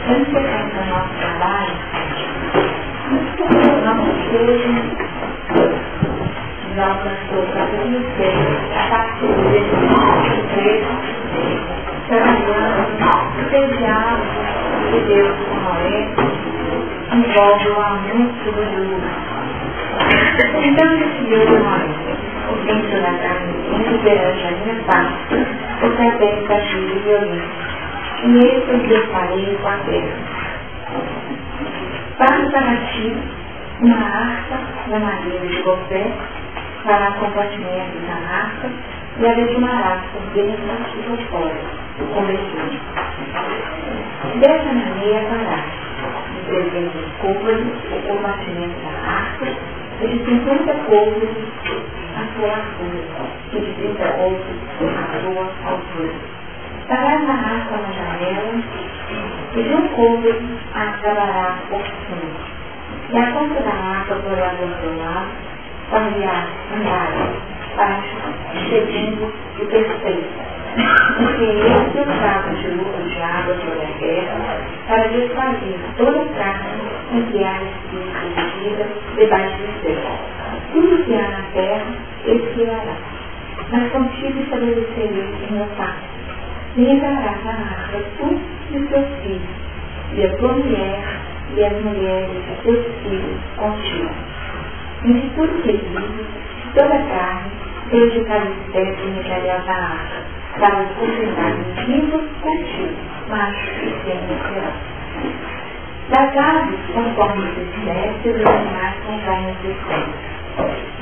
Quando chegamos ao nosso trabalho, nosso filho já alcançou para conhecer a partir desse trecho, trabalhando o diálogo de Deus com Noé, envolve o anúncio do jugo. Então decidiu Noé, o dentro da carne perante a minha parte, o capete da filha de violino. E eis que eu deparei com a terra. Faz para ti uma harpa da madeira de gofé, para compartimento da harpa, e a desumarás por dentro e por fora, com vestido. Dessa maneira farás de 300 côvados o compartimento da harpa, e de 50 côvados a sua altura, e de 30 outros a sua altura. Farás a harpa na janela, e de um côvado a acabará por cima. E a ponta da harpa porá do outro lado, farás andar baixo, seguindo e perfeito. Porque esse é o cabo de luto de água sobre a terra, para desfazer toda a carne em que há espírito de vida debaixo do céu. Tudo que há na terra expirará. Mas contigo estabelecerei o meu pacto. E entrarás na harpa tu e os teus filhos, e a tua mulher e as mulheres dos teus filhos contigo. E de tudo que vive, toda a carne, desde cada espécie entrará na harpa, para os convidados vivos contigo, macho e fêmea será. Das aves, conforme as espécies, e dos animais conforme as espécies.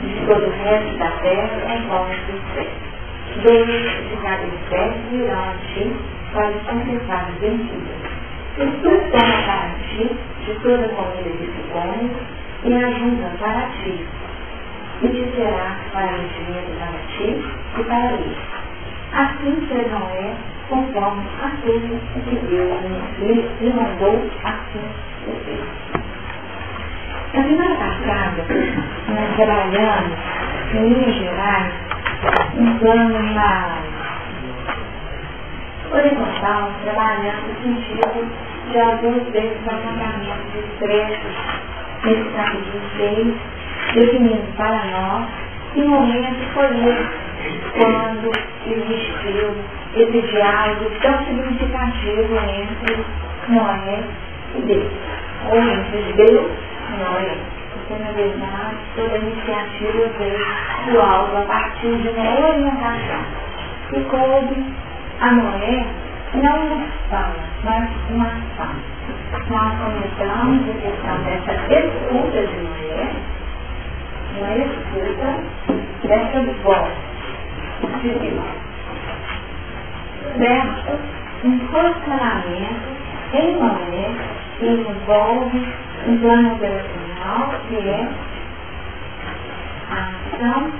De todo o resto da terra, conforme as espécies. Dois de cada espécie virão a ti para os confessados vencidos. E tu toma para ti de toda a comida que se come e ajuda para ti. E te será para enchimento para ti e para ele. Assim fez Noé, conforme a tudo o que Deus lhe mandou, assim o fez. Na semana passada, nós trabalhamos, em Minas Gerais, um plano horizontal, trabalhando no sentido de alguns desses apontamentos de trechos nesse capítulo 6, definindo para nós que momento foi esse quando existiu esse diálogo tão significativo entre Noé e Deus, ou entre Deus e Noé. Porque, na verdade, toda a iniciativa veio do alto a partir de uma orientação que coube a Noé não uma fala, mas uma ação. Nós começamos a questão dessa escuta de Noé, uma escuta dessa voz de Deus, versus um posicionamento em Noé que envolve um plano operacional que é a ação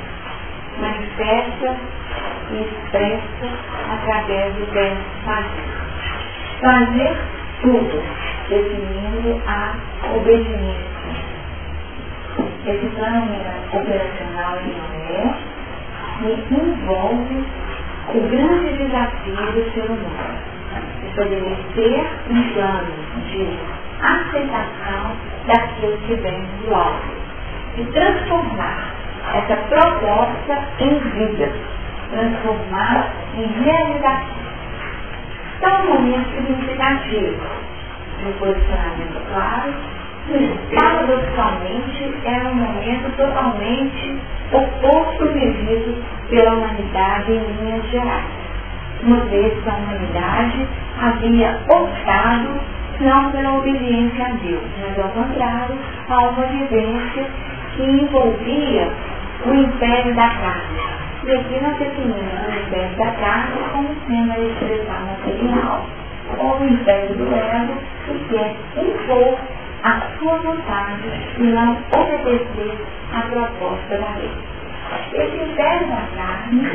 manifesta e expressa através do verbo fazer. Fazer tudo, definindo a obediência. Esse plano operacional em Noé me envolve o grande desafio do ser humano, estabelecer um plano de aceitação daquilo que vem do alto e transformar essa proposta em vida, transformar em realização. Então, um momento significativo de um posicionamento claro, que paradoxalmente era um momento totalmente oposto vivido pela humanidade em linhas gerais. Uma vez que a humanidade havia optado não pela obediência a Deus, mas ao contrário, a uma vivência que envolvia o império da carne. E aqui nós definimos o império da carne como sendo a expressão material, ou o império do ego, que quer impor a sua vontade e não obedecer à proposta da lei. Esse império da carne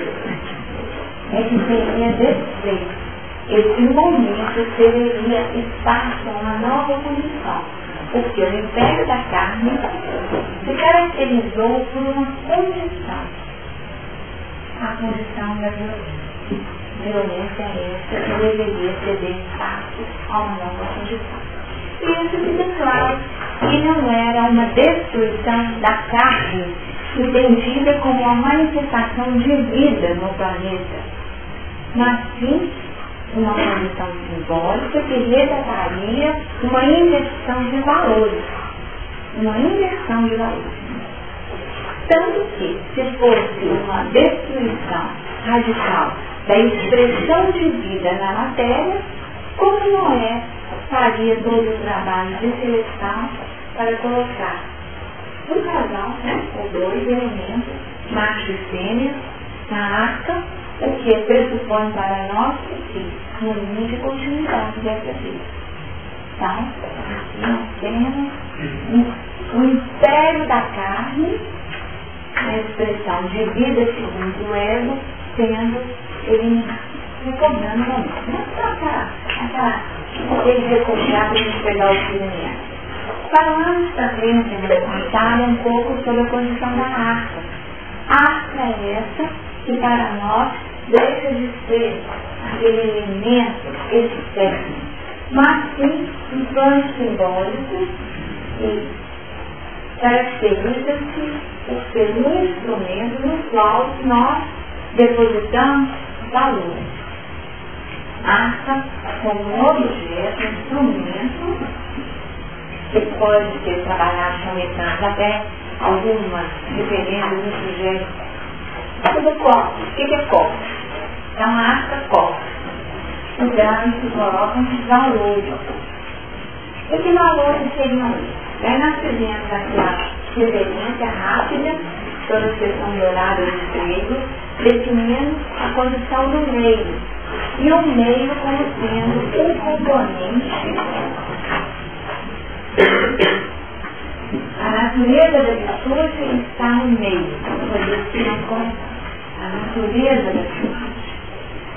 é que seria desfeito. Esse momento deveria estar com uma nova condição, porque o império da carne se caracterizou por uma condição, a condição da violência. violência essa que deveria ceder espaço a uma nova condição. E isso fica claro que não era uma destruição da carne entendida como uma manifestação de vida no planeta, mas sim uma condição simbólica que retrataria uma inversão de valores. Uma inversão de valores. Tanto que, se fosse uma destruição radical da expressão de vida na matéria, como Noé faria todo o trabalho de seleção para colocar um casal, ou dois elementos, macho e fêmea, na arca, o que pressupõe para nós que uma linha de continuidade dessa vida. Então, aqui nós temos o império da carne, a expressão de vida segundo o ego, sendo eliminado. Recordando também. Aquele recordar para a gente pegar o filme. Falamos também na semana passada um pouco sobre a condição da arca. A arca é essa que para nós deixa de ser aquele elemento externo, mas sim um plano simbólico e caracteriza-se por ser um instrumento no qual nós depositamos valores. Arca como um objeto, um instrumento que pode ser trabalhado com metais, até algumas, dependendo do sujeito. Tudo copo. O que é copo? É uma arca copo. Então, se colocam valores. E que valores seriam esses? Aí nós fizemos aqui a referência rápida, toda a sessão de horário do grego, definindo a condição do meio. E o meio como sendo um componente. A natureza da virtude está no meio. Por isso que nós começamos. A natureza da virtude.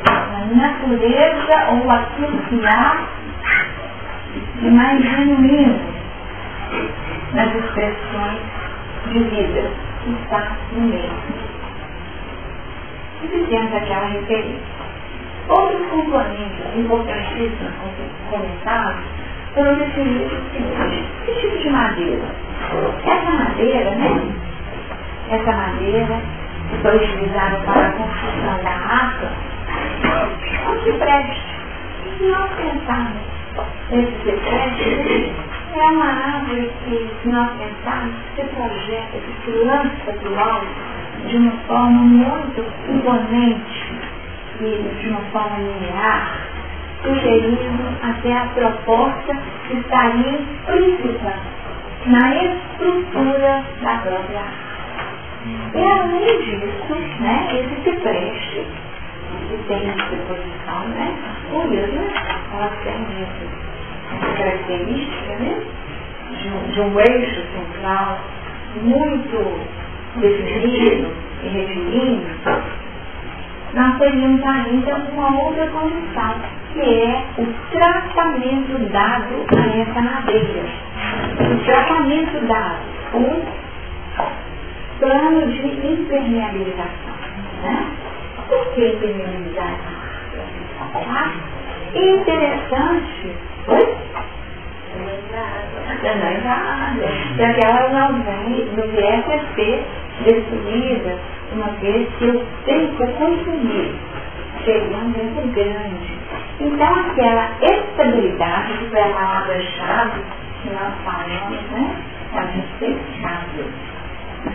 A natureza ou aquilo que há de mais genuíno nas expressões de vida que está no meio. E fizemos aquela referência. Outros componentes importantíssimos comentados foram definidos o seguinte: que tipo de madeira? Essa madeira, Essa madeira que foi utilizada para a construção da arca, não se preste. Se nós pensarmos nesse cipreste, é uma árvore que, se nós pensarmos, se projeta, que se lança para o alto de uma forma muito imponente e de uma forma linear, sugerindo até a proposta que estaria implícita na estrutura da própria arte. E além disso, esse cipreste, que tem essa disposição, curioso, ela tem essa característica, de um eixo central muito definido e retilíneo. Nós teríamos ainda uma outra condição, que é o tratamento dado a essa madeira. O tratamento dado, um plano de impermeabilização. Por que impermeabilizar? Interessante. Para que ela não viesse a ser destruída, uma vez que o tempo consumido seria um tempo grande. Então, aquela estabilidade, que foi a palavra-chave que nós falamos, a respeito,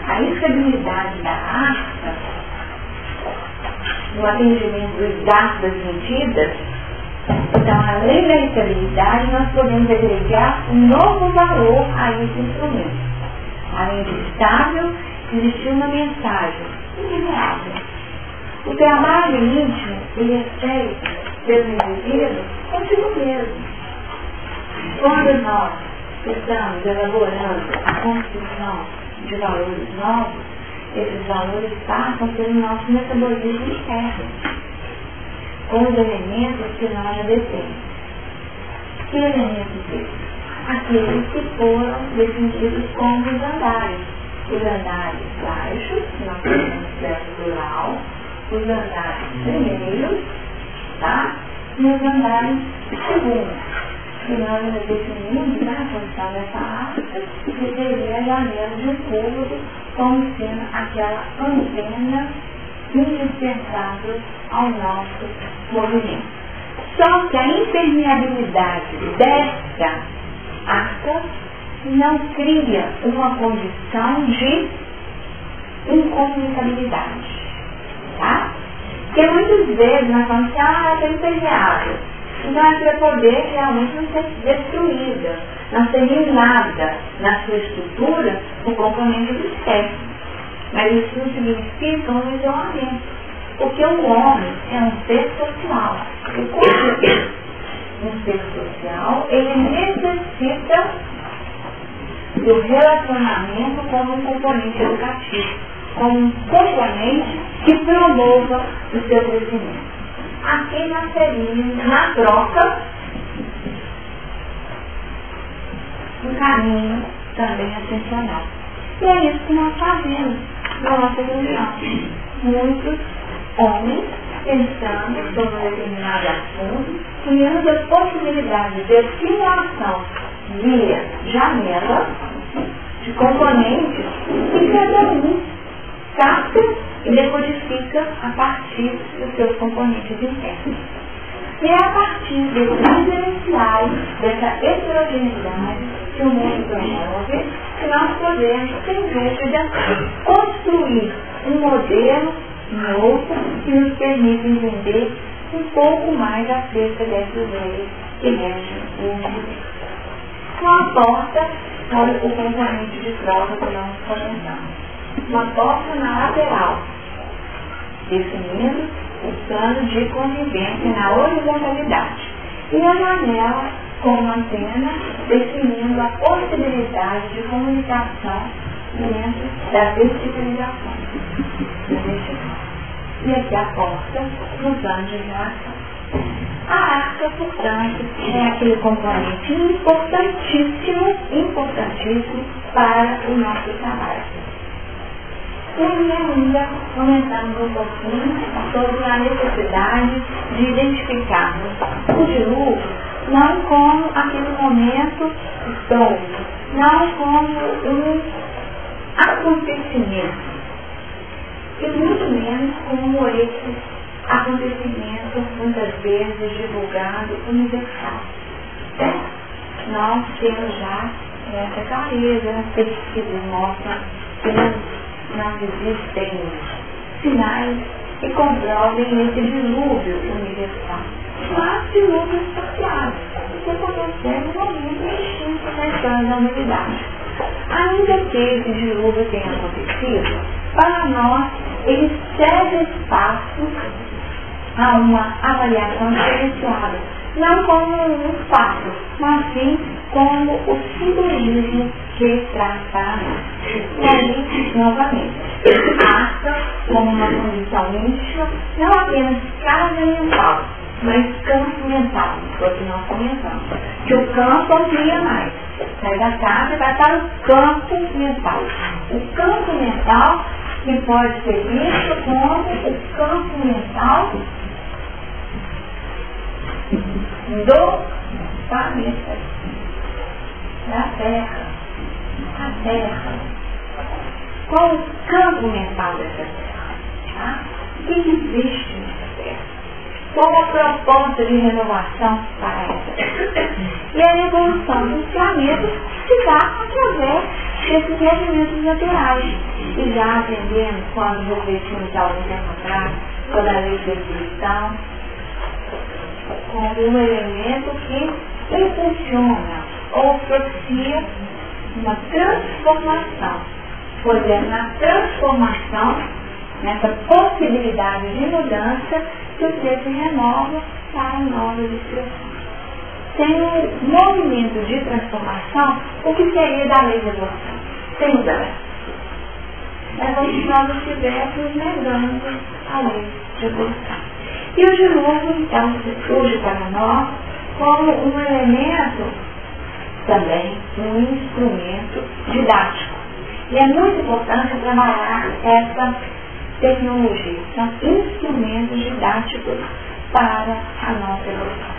a estabilidade da arca, no atendimento dos dados das medidas. Então, além da estabilidade, nós podemos agregar um novo valor a esse instrumento. Além de estável, existiu uma mensagem inevitável. O trabalho íntimo, ele é feito pelo indivíduo consigo mesmo. Quando nós estamos elaborando a construção de valores novos, esses valores passam pelo nosso metabolismo interno, com os elementos que nós já detemos. Que elementos esses? Aqueles que foram definidos como os andares. Os andares baixos, que nós temos no verso plural, os andares primeiros está nos andares segundos. E nós definimos a função dessa arca, que seria a janela de um cômodo, como sendo aquela antena indispensável ao nosso movimento. Só que a impermeabilidade desta arca não cria uma condição de incomunicabilidade. Tá? Porque muitas vezes nós falamos que ela é impermeável. Então ela vai poder realmente não ser destruída, não ser minada na sua estrutura por componente externo. Mas isso não significa um isolamento. Porque o homem é um ser social. E como um ser social, ele necessita do relacionamento como um componente educativo, como um componente que promova o seu crescimento. Aqui nós teríamos, na troca, um caminho também ascensional. E é isso que nós fazemos na nossa reunião. Muitos homens pensando sobre um determinado assunto, criando a possibilidade de assimilação via janela de componentes que cada um capta e decodifica a partir dos seus componentes internos. E é a partir desses diferenciais, dessa heterogeneidade que o mundo promove, que nós podemos, sem dúvida, construir um modelo novo que nos permite entender um pouco mais acerca dessas leis que regem o universo. Uma porta para o componente de prova que nós comentamos. Uma porta na lateral, definindo o plano de convivência na horizontalidade. E a janela como antena, definindo a possibilidade de comunicação dentro da verticalização. E aqui a porta no plano de relação. A arca, portanto, é aquele componente importantíssimo para o nosso trabalho. E ainda comentamos um pouquinho sobre a necessidade de identificarmos o dilúvio não como aquele momento histórico, não como um acontecimento, e muito menos como esse acontecimento, muitas vezes divulgado universal. Nós temos já essa clareza, as pesquisas mostram que não existem sinais que comprovem esse dilúvio universal. Mas dilúvios parciais, que aconteceram no momento distinto na história da humanidade. Ainda que esse dilúvio tenha acontecido, para nós ele cede espaço a uma avaliação diferenciada, não como um fato, mas sim como o simbolismo que traz para nós. E aí, novamente, arca como uma condição íntima, não apenas carga mental, mas campo mental, foi o que nós comentamos. Que o campo amplia mais. Sai da casa e vai para o campo mental. O campo mental que pode ser visto como o campo mental do planeta, da Terra. A Terra. Qual o campo mental dessa Terra? Tá? O que existe nessa Terra? Qual a proposta de renovação para essa Terra? E a evolução dos planetas se dá através desses movimentos naturais. E já aprendemos quando refletimos há algum tempo atrás sobre a lei de evolução, como um elemento que impulsiona ou propicia uma transformação. Pois é na transformação, nessa possibilidade de mudança, que o ser se renova para novas expressões. Sem um movimento de transformação, o que seria da lei de evolução? Sem mudança. É como se nós estivéssemos negando a lei de evolução. E o dilúvio, então, surge para nós como um elemento, também um instrumento didático. E é muito importante trabalhar essa tecnologia. São instrumentos didáticos para a nossa evolução.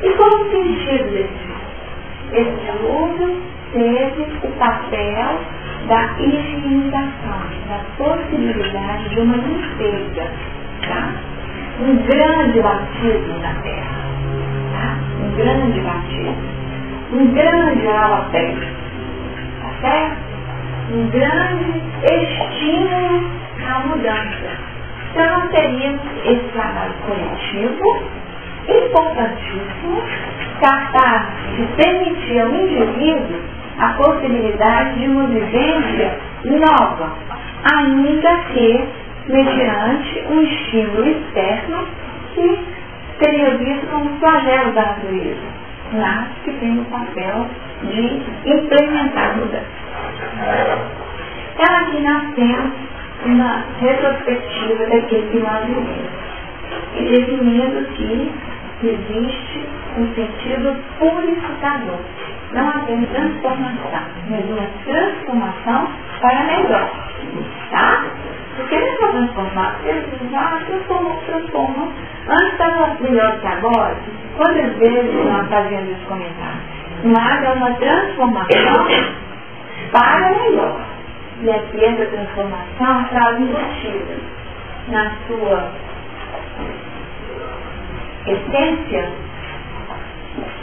E qual o sentido desse dilúvio? Esse dilúvio teve o papel da higienização, da possibilidade de uma limpeza, tá? Um grande batismo na terra, tá? Um grande batismo, um grande alerta, tá certo? Um grande estímulo à mudança. Então nós teríamos esse trabalho coletivo, importantíssimo, capaz de permitir ao indivíduo a possibilidade de uma vivência nova, ainda que mediante um estímulo externo que seria visto como flagelo da natureza, mas que tem o papel de implementar a mudança. Então aqui nós temos uma retrospectiva daquilo que nós vivemos e definindo que existe um sentido purificador, não apenas transformação, mas uma transformação para melhor, tá? Porque nessa transformação, transforma. Antes estava melhor que agora. Quantas vezes nós fazemos esse comentário? Mas é uma transformação para melhor. E aqui essa transformação traz embutida na sua essência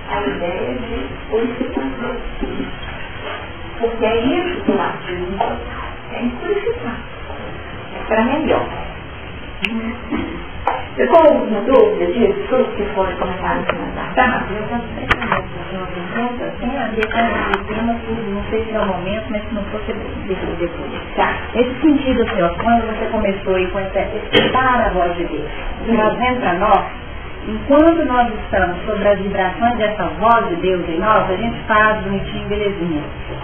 a ideia de purificação. Porque é isso que o batismo tem que purificar. É para melhor. Ficou alguma dúvida disso? Tudo que foi comentado em cima da tarde? Eu posso tem a ver com o tema que não sei se é o momento, mas se não for, você depois. Tá. Nesse sentido, senhor, quando você começou aí com escutar a voz de Deus, trazendo para nós, enquanto nós estamos sobre as vibrações dessa voz de Deus em nós, a gente faz bonitinho, belezinha.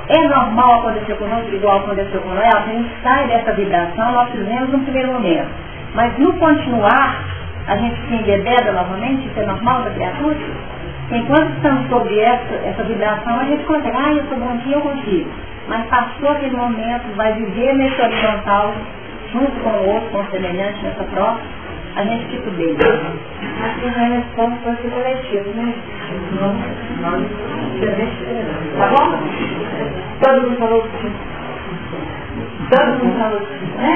É normal acontecer conosco, igual aconteceu com Noel, a gente sai dessa vibração, nós fizemos no primeiro momento. Mas no continuar, a gente se embebeda novamente, isso é normal da criatura? Enquanto estamos sobre essa vibração, a gente consegue, eu sou bom dia, eu consigo. Mas passou aquele momento, vai viver nesse horizontal, junto com o outro, com o semelhante, nessa prova, a gente fica bem. Acho que a resposta foi ser coletivo, né? Tá bom? Todo mundo falou sim. Todo mundo falou sim, né?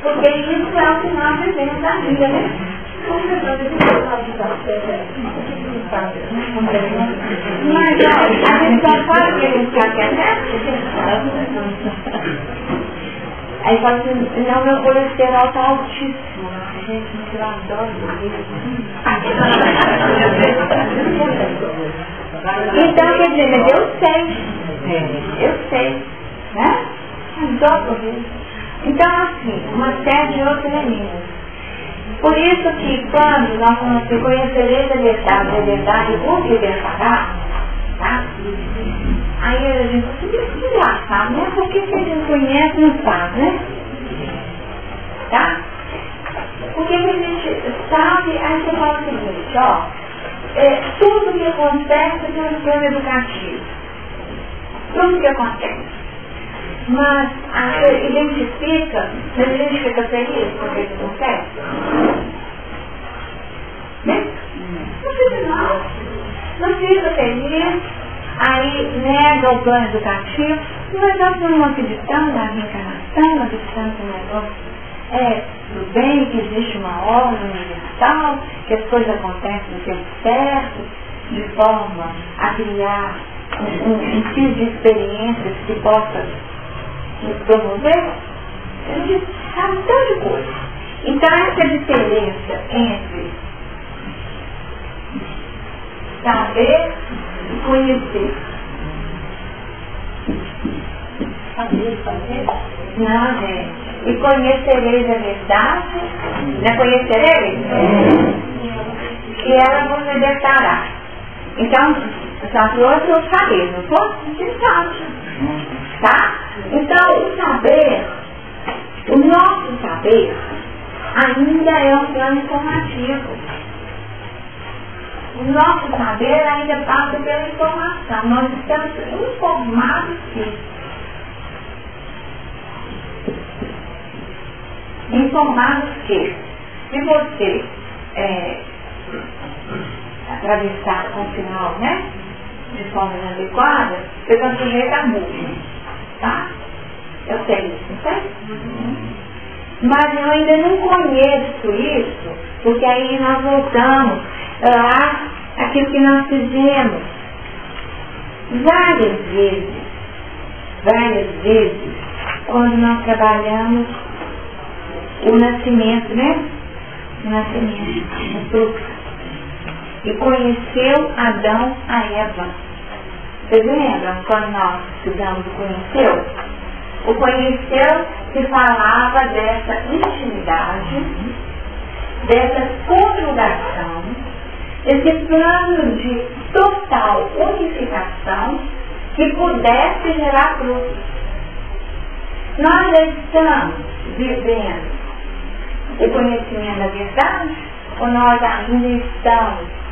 Porque isso é o que nós vivemos na vida, né? Mas, olha, a gente só fala que a gente quer aí fala assim, não, meu colesterol está altíssimo. Gente, eu adoro então, quer dizer, eu sei, né? Adoro isso. Então, assim, uma série de outros elementos. Por isso que quando nós vamos conhecer a verdade, o que libertará, tá? Aí a gente fica engraçado, né? Por que a gente conhece e não faz, né? Tá? Porque a gente sabe, aí você fala o seguinte, ó, tudo que acontece tem um plano educativo. Tudo que acontece. Mas a gente identifica, mas a gente fica feliz porque isso acontece. Né? Não fica não. Não fica feliz, aí nega o plano educativo, mas nós não acreditamos na reencarnação, acreditamos no negócio do bem, que existe uma ordem universal, que as coisas acontecem no tempo certo, de forma a criar um tipo de experiências que possa nos promover. A gente sabe um tanto de coisa. Então essa diferença entre saber e conhecer. Saber? Não, gente. E conhecereis a verdade, não conhecereis? E ela vos libertará. Então, só que hoje eu saber, não foi? Você sabe. Tá? Então, o saber, o nosso saber, ainda é um plano informativo. O nosso saber ainda passa pela informação. Nós estamos informados disso. Informados que, se você atravessar com o sinal, né? De forma inadequada, eu estou sujeita a multa, tá? Eu sei isso, não sei? Mas eu ainda não conheço isso, porque aí nós voltamos lá aquilo que nós fizemos várias vezes, quando nós trabalhamos o nascimento, né? O nascimento, o fluxo. E conheceu Adão a Eva. Vocês lembram quando nós estudamos o conheceu? O conheceu que falava dessa intimidade, dessa conjugação, esse plano de total unificação que pudesse gerar frutos. Nós já estamos vivendo o conhecimento da verdade ou nós ainda estamos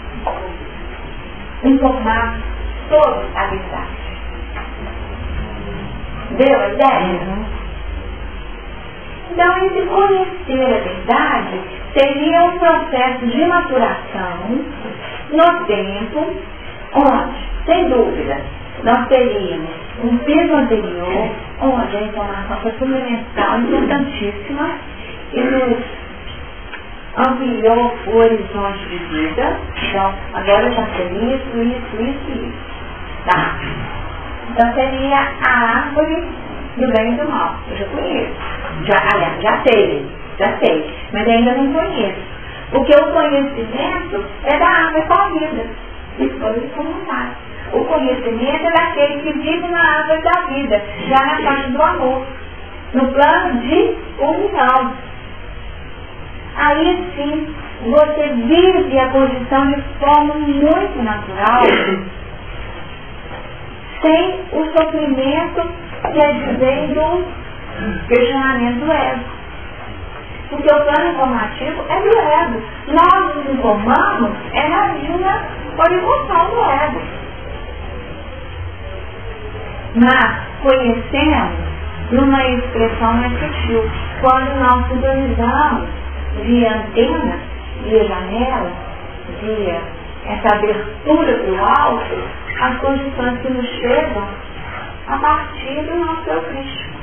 informados sobre a verdade? Deu a ideia? Então, esse conhecer a verdade seria um processo de maturação no tempo, onde, sem dúvida, nós teríamos um peso anterior, onde a informação foi fundamental, importantíssima, e nos ampliou o horizonte de vida. Então, agora eu já sei isso. Tá? Então, seria a árvore do bem e do mal. Eu já conheço. Já sei. Mas ainda não conheço. Porque o conhecimento é da árvore com a vida. Isso foi comunicado. O conhecimento é daquele que vive na árvore da vida, já na parte do amor, no plano de união. Aí sim, você vive a condição de forma muito natural, sem o sofrimento que advém do questionamento do ego. Porque o plano informativo é do ego. Nós nos informamos na linha por emoção do ego. Mas conhecemos numa expressão mais sutil, quando nós sintonizamos via antena, via janela, via essa abertura para o alto, as condições que nos chegam a partir do nosso eu crístico,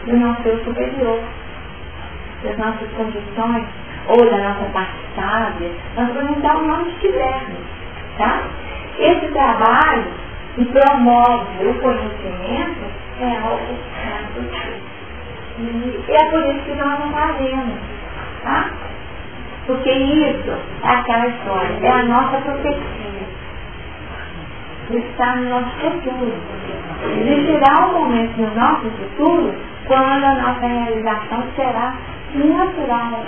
do nosso eu superior, das nossas condições, ou da nossa parte sábia. Nós vamos dar o nome que tivermos, tá? Esse trabalho que promove o conhecimento é algo muito sutil. E é por isso que nós não fazemos, tá? Porque isso é aquela história, é a nossa profecia. Está no nosso futuro. Existirá um momento no nosso futuro quando a nossa realização será natural.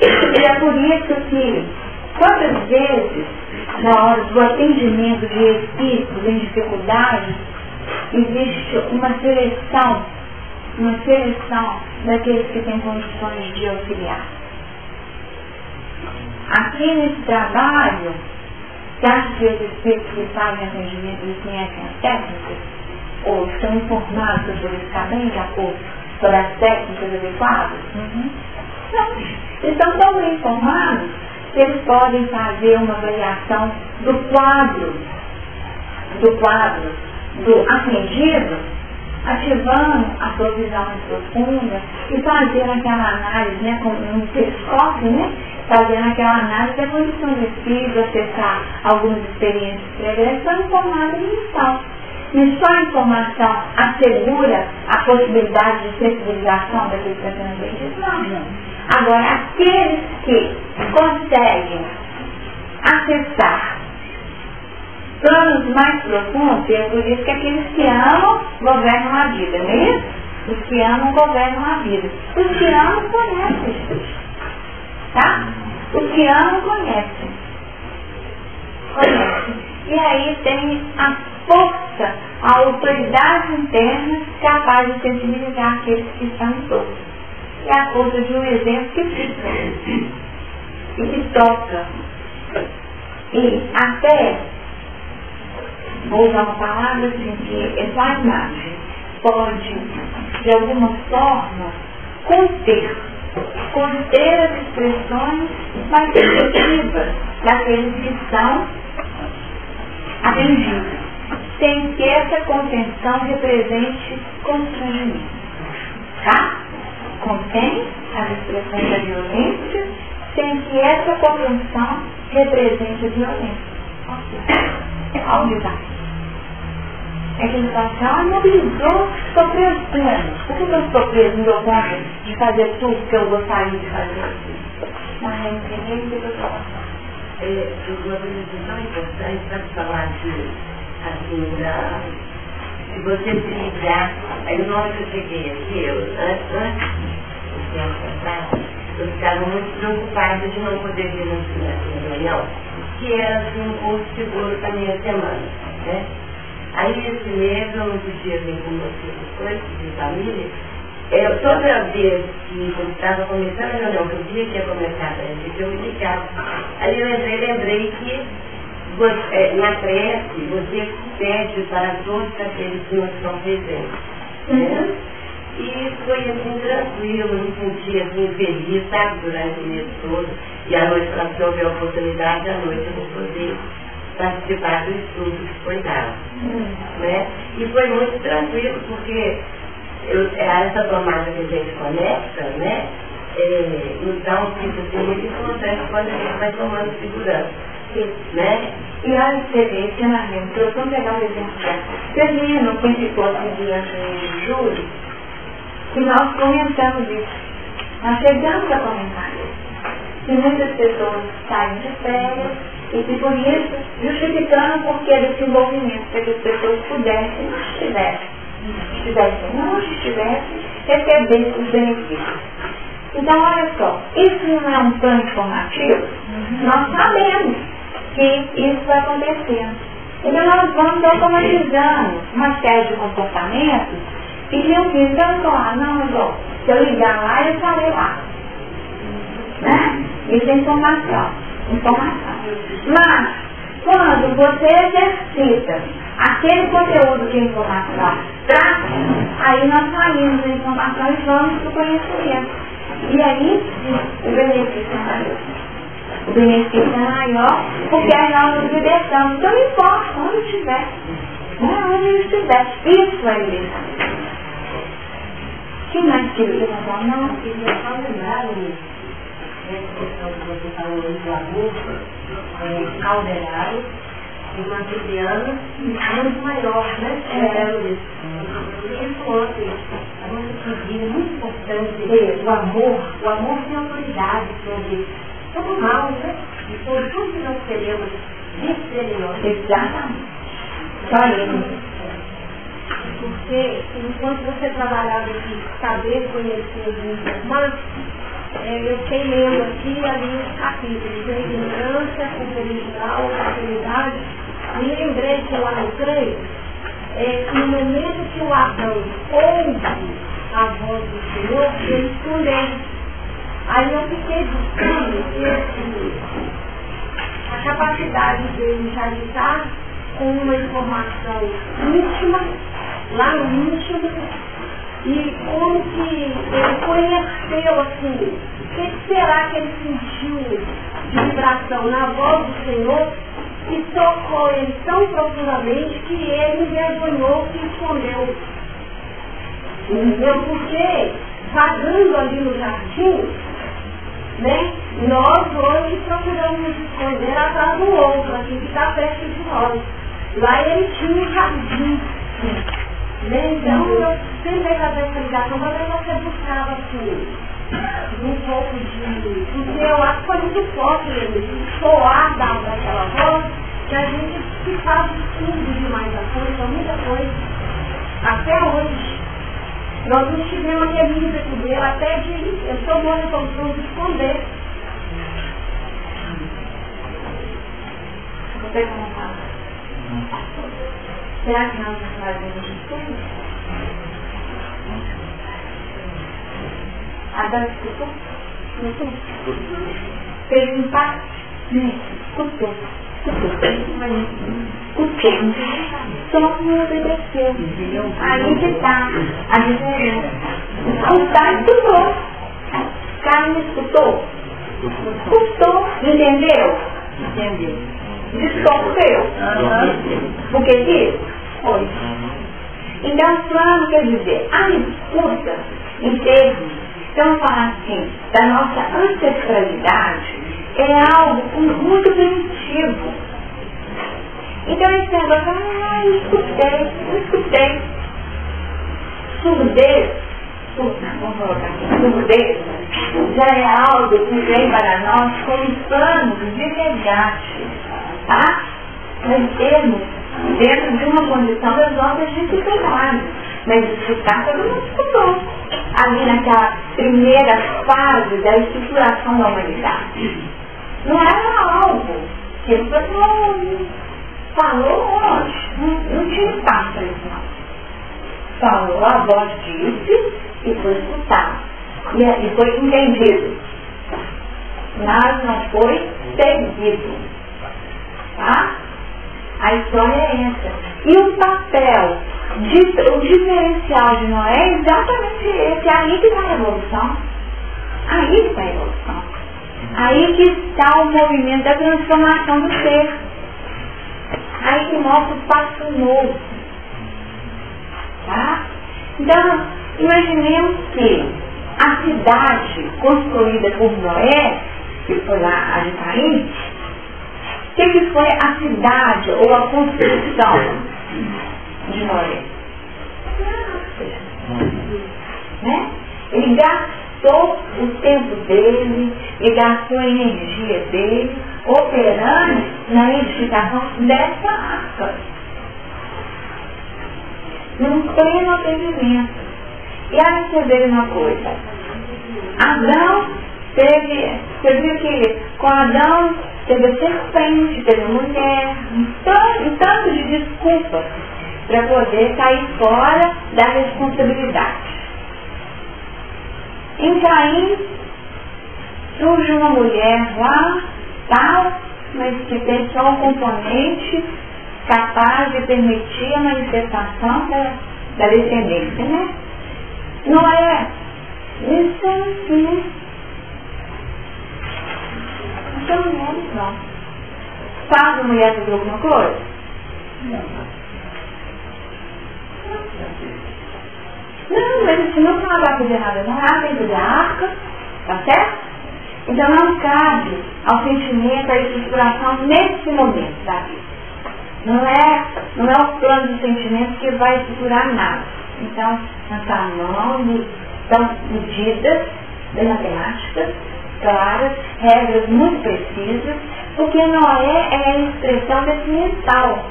E é por isso que, quantas vezes, na hora do atendimento de espíritos em dificuldade, existe uma seleção daqueles que têm condições de auxiliar. Aqui nesse trabalho, será que os espíritos que fazem atendimento eles conhecem as técnicas? Ou estão informados sobre eles de acordo sobre as técnicas adequadas? Não. Eles estão tão bem informados que eles podem fazer uma avaliação do quadro do atendido, ativando a sua visão mais profunda e fazendo aquela análise, né, com um telescópio, né, fazendo aquela análise da condição de espírito, acessar algumas experiências prévias, são informadas em missão. E só a informação assegura a possibilidade de sensibilização daquele que está sendo atendido? Não. Agora, aqueles que conseguem acessar planos mais profundos, é por isso que aqueles que amam governam a vida, não é isso? Os que amam governam a vida. Os que amam conhecem, tá? Os que amam conhecem. E aí tem a força, a autoridade interna capaz de sensibilizar aqueles que estão em torno. É a força de um exemplo que fica e que toca. E até, vou usar uma palavra assim, que é só a imagem, pode, de alguma forma, conter conter as expressões mais efetivas daqueles que são atingidos, sem que essa contenção represente constrangimento. Tá? Contém as expressões da violência, sem que essa contenção represente a violência. Olha o desafio. É que ele fala assim, mobilizou, estou preso. Por que eu estou preso? Não dou conta de fazer tudo que eu gostaria de fazer. Mas eu entendi o que eu estou passando. Uma coisa importante para falar se você se livrar, aí na hora que eu cheguei aqui, antes do tempo atrás, eu ficava muito preocupada de não poder vir na reunião, que era assim, um curso seguro para a minha semana, né? Aí esse mês eu não podia vir com coisas de família. Toda vez que eu estava começando a reunião, que eu via que ia começar a gente, eu me ligava. Aí eu lembrei que na prece você pede para todos aqueles que não estão presentes. Né? E foi assim tranquilo, eu me sentia assim feliz, sabe, durante o mês todo. E à noite, para se houver oportunidade, à noite eu vou poder participar do estudo que foi dado. Né? E foi muito tranquilo, porque essa tomada que a gente conecta, né, nos dá um tipo assim, muito importante quando a gente vai tomando segurança. Né? E olha que você vê, esse ensinamento, eu vou pegar o exemplo. Vocês viram no Pentecostes durante o mês de julho, que nós comentamos isso. Nós chegamos a comentar isso. Que muitas pessoas saem de férias, e que por isso, justificando porque é desenvolvimento, para que as pessoas pudessem, não estivessem, receber os benefícios. Então, olha só, isso não é um plano informativo? Nós sabemos que isso vai acontecendo. Então, nós vamos automatizando uma série de comportamentos e que eu fiz, eu estou lá, não, igual, se eu ligar lá, eu estarei lá. Né? Isso é informação. Mas, quando você exercita aquele conteúdo que a informação traz, aí nós saímos da informação e vamos para o conhecimento. E aí, o benefício é maior. O benefício é maior porque aí nós nos libertamos. Então, não importa onde estiver. Onde estiver. Isso é libertação. Quem mais queria levantar a mão? Eu queria só lembrar, essa questão que você falou do amor, Calderaro, uma Juliana, muito maior, né? Isso ontem, a nossa seguida é muito importante, o amor tem autoridade sobre o mal, né? E sobre tudo que nós queremos dentro de nós. Exatamente. Só isso. Porque enquanto você trabalhava aqui, saber, conhecer e informar, eu fiquei lendo aqui ali os capítulos de ignorância, original, oportunidade, e lembrei que lá no 3, que no momento que o Adão ouve a voz do Senhor, ele escondeu. Aí eu fiquei buscando a capacidade dele já estar com uma informação íntima, lá no íntimo, e como que ele conheceu assim, o que será que ele sentiu de vibração na voz do Senhor que tocou ele tão profundamente que ele envergonhou, se escondeu. Entendeu? Porque vagando ali no jardim, né, nós hoje procuramos nos esconder atrás do outro, assim que está perto de nós. Lá ele tinha um jardim. Né? Então eu sempre fazer essa ligação, mas você buscava assim, um pouco de. Porque eu acho que foi muito forte o soar daquela voz, que a gente ficava tudo demais da coisa, muita coisa. Até hoje. Nós não tivemos aquele nível dele, até de. Eu sou boa na solução de esconder. Você como fala? Será que nós não fazemos tudo? A Dani escutou? Escutou? Fez um parte? Escutou. Escutou. Só não obedeceu. Aí que está a diferença. Escutar escutou. Caim me escutou? Escutou, entendeu? Entendeu? Distorceu. Por que isso? Foi. Então, plano quer dizer, a escuta, em termos, então falar assim, da nossa ancestralidade, é algo muito primitivo. Então, esse negócio, eu escutei. Surdez, vamos colocar aqui, surdez, já é algo que vem para nós como planos de resgate, tá? Nós temos dentro de uma condição das nossas dificuldades, mas escutar todo mundo escutou. Ali naquela primeira fase da estruturação da humanidade. Não era algo que ele falou longe, não tinha espaço para isso não. Falou, a voz disse e foi escutado. E foi entendido. Mas não foi seguido. Tá? A história é essa. E o papel, o diferencial de Noé é exatamente esse. Aí que está a evolução. Aí que está a evolução. Aí que está o movimento da transformação do ser. Aí que mostra o passo novo. Tá? Então, imaginemos que a cidade construída por Noé, que foi lá a de Caim, o que foi a cidade ou a construção de Noé? Né? Ele gastou o tempo dele, ele gastou a energia dele, operando na edificação dessa arca. Num pleno atendimento. E aí você vê uma coisa. Adão teve, você viu que com Adão teve a serpente, teve a mulher, um tanto de desculpas para poder sair fora da responsabilidade. Em Caim surge uma mulher lá, tal, mas que tem só um componente capaz de permitir a manifestação da descendência, né? Não é isso assim. Então não. Sabe a mulher fazer alguma coisa? Não, mas isso não fala da coisa errada, não. Ela tem que fazer a arca, tá certo? Então não cabe ao sentimento, à estruturação nesse momento da vida. Não é o plano de sentimento que vai estruturar nada. Então, nossas mãos são medidas bem matemáticas, claras, regras muito precisas, porque Noé é a expressão desse mental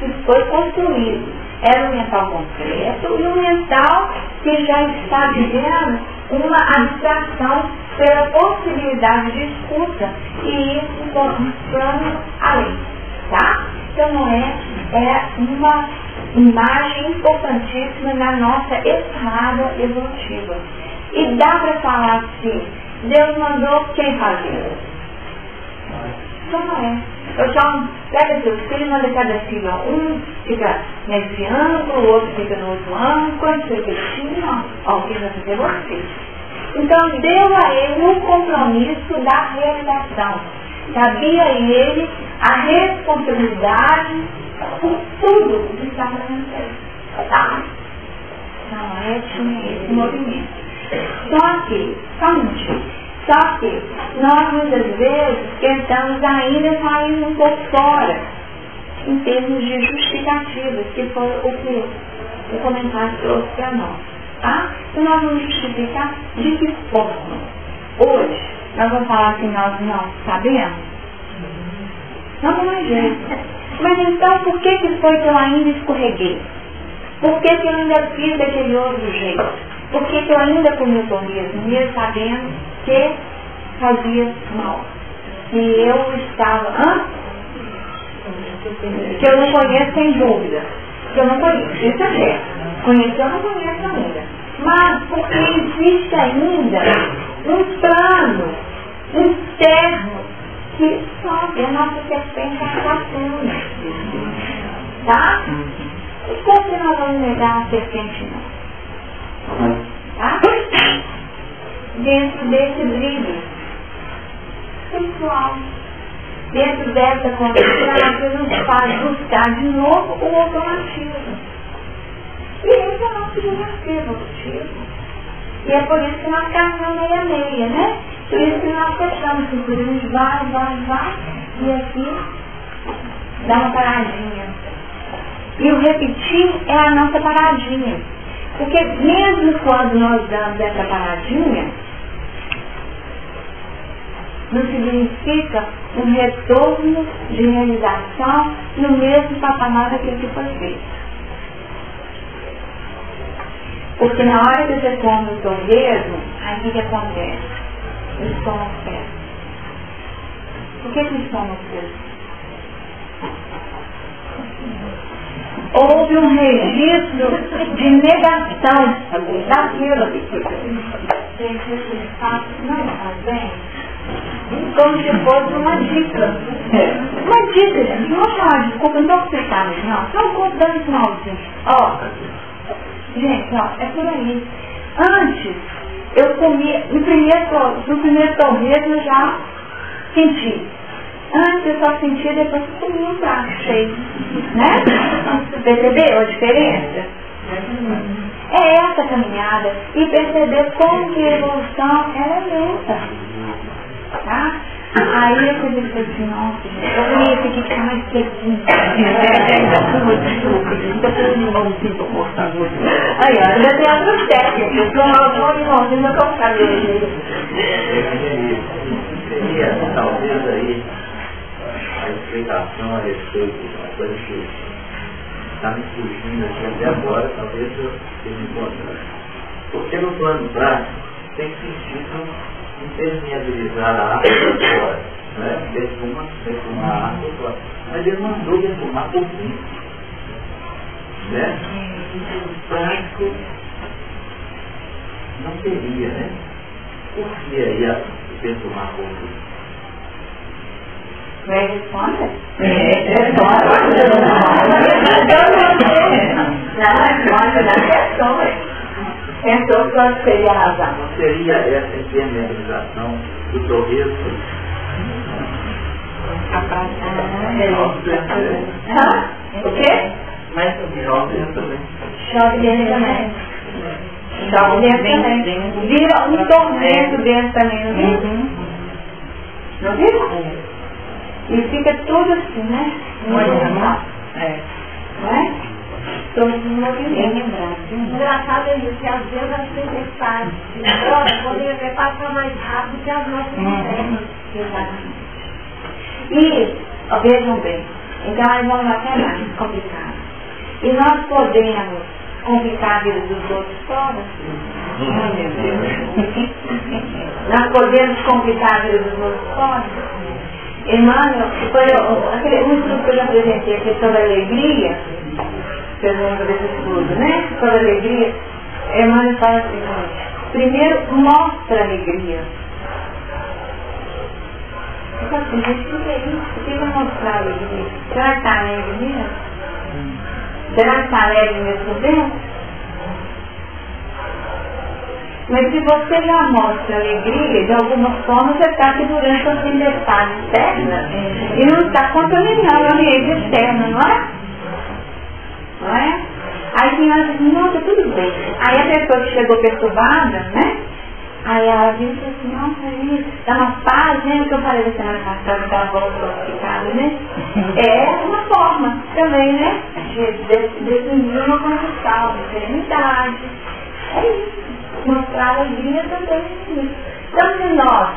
que foi construído. Era um mental concreto e um mental que já está vivendo uma abstração pela possibilidade de escuta e ir um plano além. Tá? Então Noé é uma imagem importantíssima na nossa estrada evolutiva. E dá para falar assim, Deus mandou quem fazer? Só Noé. Eu só pego seus filhos, manda cada filho um, fica nesse ângulo, o outro fica no outro ângulo, quando você questiona, ó, o que vai fazer você? Então deu a ele o compromisso da realização. Cabia a ele a responsabilidade por tudo que estava acontecendo. Tá? Não é tinha esse movimento. Só que nós muitas vezes tentamos ainda sair um pouco fora em termos de justificativas, que foi o que o comentário trouxe para nós. Tá? Então nós vamos justificar de que forma? Hoje, nós vamos falar assim, nós não sabemos? Não tem mais jeito. Mas então, por que foi que eu ainda escorreguei? Por que eu ainda fiz daquele outro jeito? Por que eu ainda comi torresmo, mesmo sabendo que fazia mal? Que eu estava... Que eu não conheço, sem dúvida. Que eu não conheço, isso é certo. Conhecer eu não conheço ainda. Mas porque existe ainda um plano interno que sobe a nossa serpente assassina. Tá? E por que nós vamos negar a serpente não? Tá? dentro desse brilho sexual. Dentro dessa condição que nos faz buscar de novo o automatismo. E esse é o nosso desafio evolutivo. E é por isso que nós caminhamos meia a meia, né? Por isso que nós fechamos, porque a gente vai, e aqui dá uma paradinha. E o repetir é a nossa paradinha. Porque mesmo quando nós damos essa paradinha, não significa um retorno de realização no mesmo patamar daquilo que foi feito. Porque na hora que você toma o torresmo, aí o que acontece? O estômago pesa. Por que o estômago pesa? Houve um registro de negação daquilo que esse fato não está bem, como se fosse uma dica. Uma dica, gente. Não vou chamar de desculpa, não estou explicando, não. Só um pouco dando finalzinho. Ó, gente, ó, é por aí. Antes, eu comia, no primeiro torresmo eu já senti. Antes eu só sentia, depois eu comia um prato cheio. Né? Percebeu a diferença? É essa caminhada. E perceber como que a evolução ela é lenta. Tá? Aí eu pensei assim, nossa, gente, eu conheço aqui que tá mais quietinho. Aí, ó, ainda tem outros técnicos. Eu vou limãozinho no computador. Seria, talvez, aí, a explicação a respeito de uma coisa que está me fugindo aqui até agora, talvez eu esteja encontrando. Porque no plano prático tem sentido impermeabilizar a água fora, né? Defumar a água fora. Mas ele mandou defumar por dentro, né? Prático não teria, né? Por que aí defumar por dentro? Vai responder? Pensou qual seria a razão? Não seria essa impermeabilização do torresmo? O quê? Mas chove também. Chove dentro também. Chove dentro também. Vira um tormento dentro também, não vira? Não vira? E fica tudo assim, né? Não é? Todo movimento. Engraçado é isso, que às vezes as tempestades de droga poderiam até passar mais rápido que as nossas internas. Exatamente. E, ó, vejam bem, então aí vamos até mais complicado. E nós podemos complicar a vida dos outros todos? Nós podemos complicar a vida dos outros todos? Emmanuel, um estudo que eu já apresentei aqui sobre alegria, vocês lembram desse estudo, né? Sobre alegria, Emmanuel fala assim, primeiro mostra alegria. Eu falo assim, gente, o que é isso? O que vai mostrar alegria? Será que está alegre mesmo? Será que está alegre mesmo dentro? Mas se você já mostra alegria, de alguma forma você está segurando a sua liberdade externa e não está contaminando o ambiente externo, não é? Não é? Aí tem hora que nossa, tudo bem. Aí a pessoa que chegou perturbada, né? Aí ela viu e falou assim, nossa, aí dá uma paz, né? O que eu falei da semana passada, que ela voltou ficada, né? É uma forma também, né? De definir uma condição, de serenidade. É isso. Mostrar alegria também. Então, se nós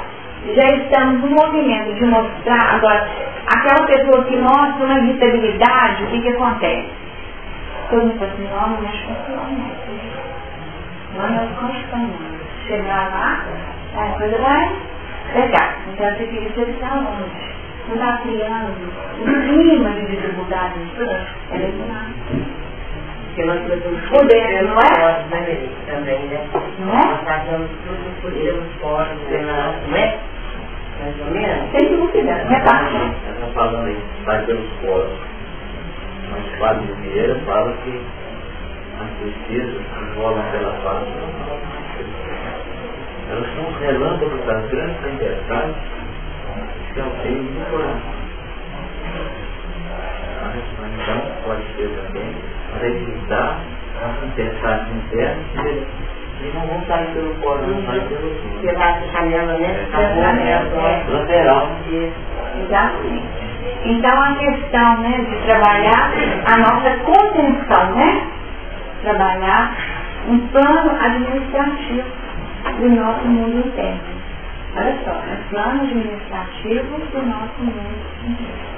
já estamos no movimento de mostrar, agora, aquela pessoa que mostra uma irritabilidade, o que acontece? Todo mundo fala assim, não mexe com o não mexe com o chegar lá, a coisa vai pegar. Então, você queria ser longe. Não está criando um clima de dificuldade, é legal. Porque nós podemos poder, não é? Também, né? Não é? Nós passamos tudo por pelos poros, não é? Mais ou menos? Sem dúvida, não é fácil. Ela está falando aí, vai pelos poros. Mas o Padre Vieira fala que as tristezas que rolam pela face, elas são relâmpagos das grandes tempestades que alteiam no coração. Então, pode ser também para evitar as tempestades internas e não vão sair pelo fora, não sair pelo sul. Pela janela, né? Lateral. Exatamente. Então, a questão, né, de trabalhar a nossa contenção, né? Trabalhar um plano administrativo do nosso mundo interno. Olha só, um plano administrativo do nosso mundo interno.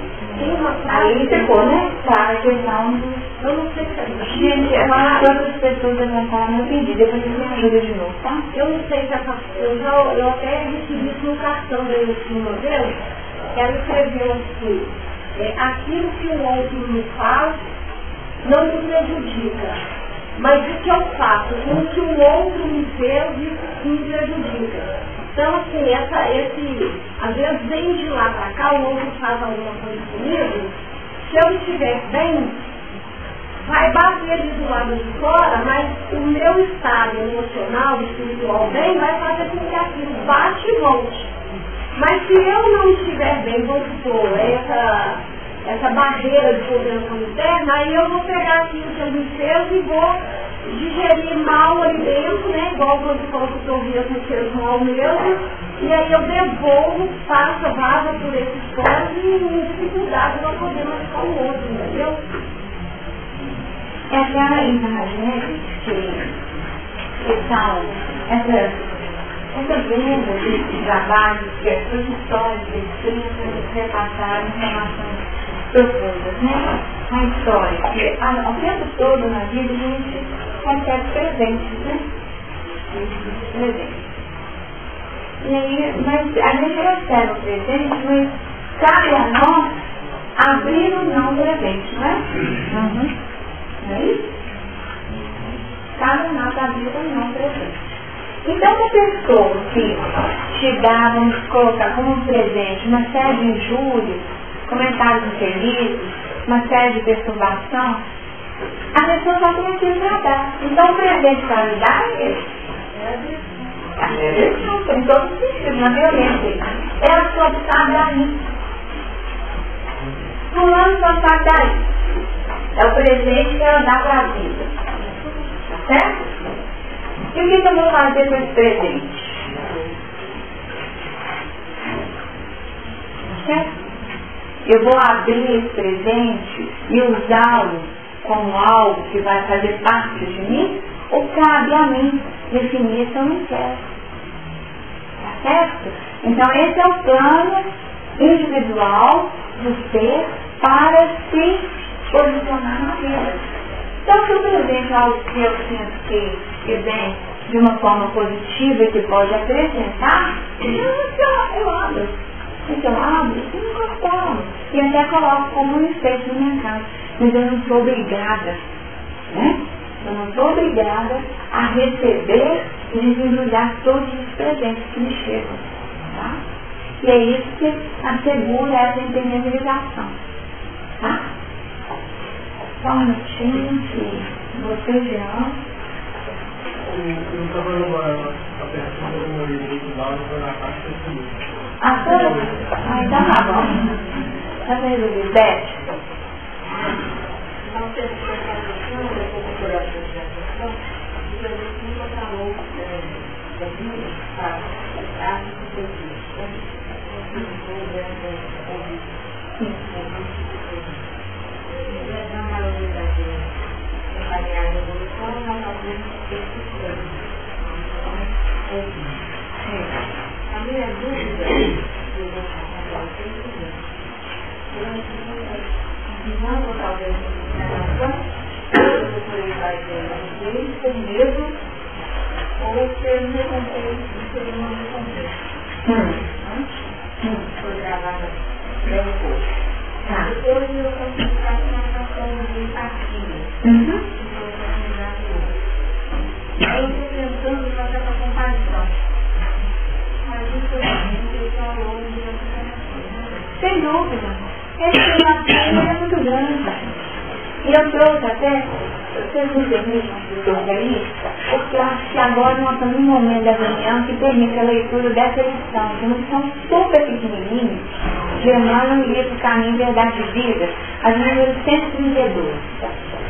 Aí ficou, né? Para a questão do... Eu não sei se é isso. Gente, todas as pessoas levantaram, eu pedi, depois você me ajuda de novo, tá? Eu não sei se eu até recebi isso no cartão dele de modelo, que ela escreveu assim, aquilo que o outro me faz não me prejudica, mas o que eu faço, o que o outro me fez, isso me prejudica. Então, assim, às vezes vem de lá pra cá, o outro faz alguma coisa comigo, se eu estiver bem, vai bater ali do lado de fora, mas o meu estado emocional, espiritual bem, vai fazer com que aquilo bate e volte. Mas se eu não estiver bem, vamos supor, essa barreira de contenção interna, aí eu vou pegar aquilo que ele me fez e vou digerir mal ali dentro, né? Igual quando coloco que eu mesmo fez mal mesmo, e aí eu devolvo, passa, vaza por esses poros e em dificuldade não poder machucar o outro, entendeu? É aquela imagem, né, que são essas vendas de trabalhos, que as suas histórias de escritas repassaram informações profundas, né? A história, que ao tempo todo na vida a gente recebe presentes, né? Presentes. E aí, mas a gente recebe o presente, mas cabe a nós abrir ou não o presente, não é? Uhum. Não é isso? Cabe a nós abrir ou não o presente. Então, uma pessoa que te dá, vamos colocar como um presente, uma série de injúrias, comentários infelizes, uma série de perturbação, a pessoa vai começar a tratar. Então, o presente para me dar é esse. A agressão, em todos os sentidos, na violência. Ela só sabe daí. Fulano só sabe daí. É o presente que ela dá para a vida. Tá certo? E o que eu vou fazer com esse presente? Certo? Eu vou abrir esse presente e usá-lo como algo que vai fazer parte de mim? Ou cabe a mim definir se eu não quero? Tá certo? Então esse é o plano individual do ser para se posicionar na vida. Então, se o presente é algo que eu sinto que vem de uma forma positiva e que pode acrescentar, eu abro. Então, abro e não conformo. E até coloco como um enfeite na minha casa. Mas eu não sou obrigada, né? Eu não sou obrigada a receber e desembrulhar todos os presentes que me chegam. Tá? E é isso que assegura essa impermeabilização. Tá? Só um minutinho que você já... Eu estava a pergunta do meu individual foi na parte do Ah, foi? Então tá bom. Já resolvi. Beth. Então, se a gente está falando, eu vou procurar a associação, e a gente nunca falou da vida, tá? A a minha dúvida que eu vou falar para vocês é o seguinte: não talvez relação, você vai ter com medo, ou ter um recompensa de uma recompensa. Foi gravada bem pouco. Depois eu consegui ficar com uma questão de empatia. Eu estou tentando fazer essa comparação. Mas isso é ao longo de uma Sem dúvida. Esse latim é muito grande. E eu trouxe até, vocês me permitem, doutor Felista, porque eu acho que agora nós estamos num momento da reunião que permite a leitura dessa lição, que é uma lição super pequenininha, de Emmanuel no livro Caminho, Verdade e Vida, a número 132.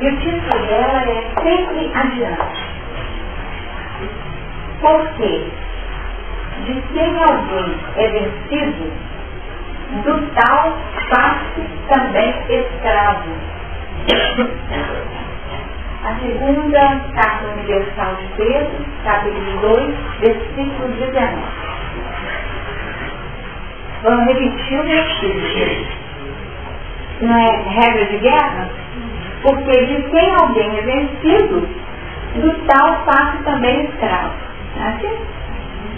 E o título dela é Sempre Adiante. Porque de quem alguém é vencido, do tal faz-se também escravo. A segunda Carta Universal de Pedro, capítulo 2, versículo 19. Vamos repetir o versículo. Não é regra de guerra? Porque de quem alguém é vencido, do tal faz-se também escravo. Não é assim?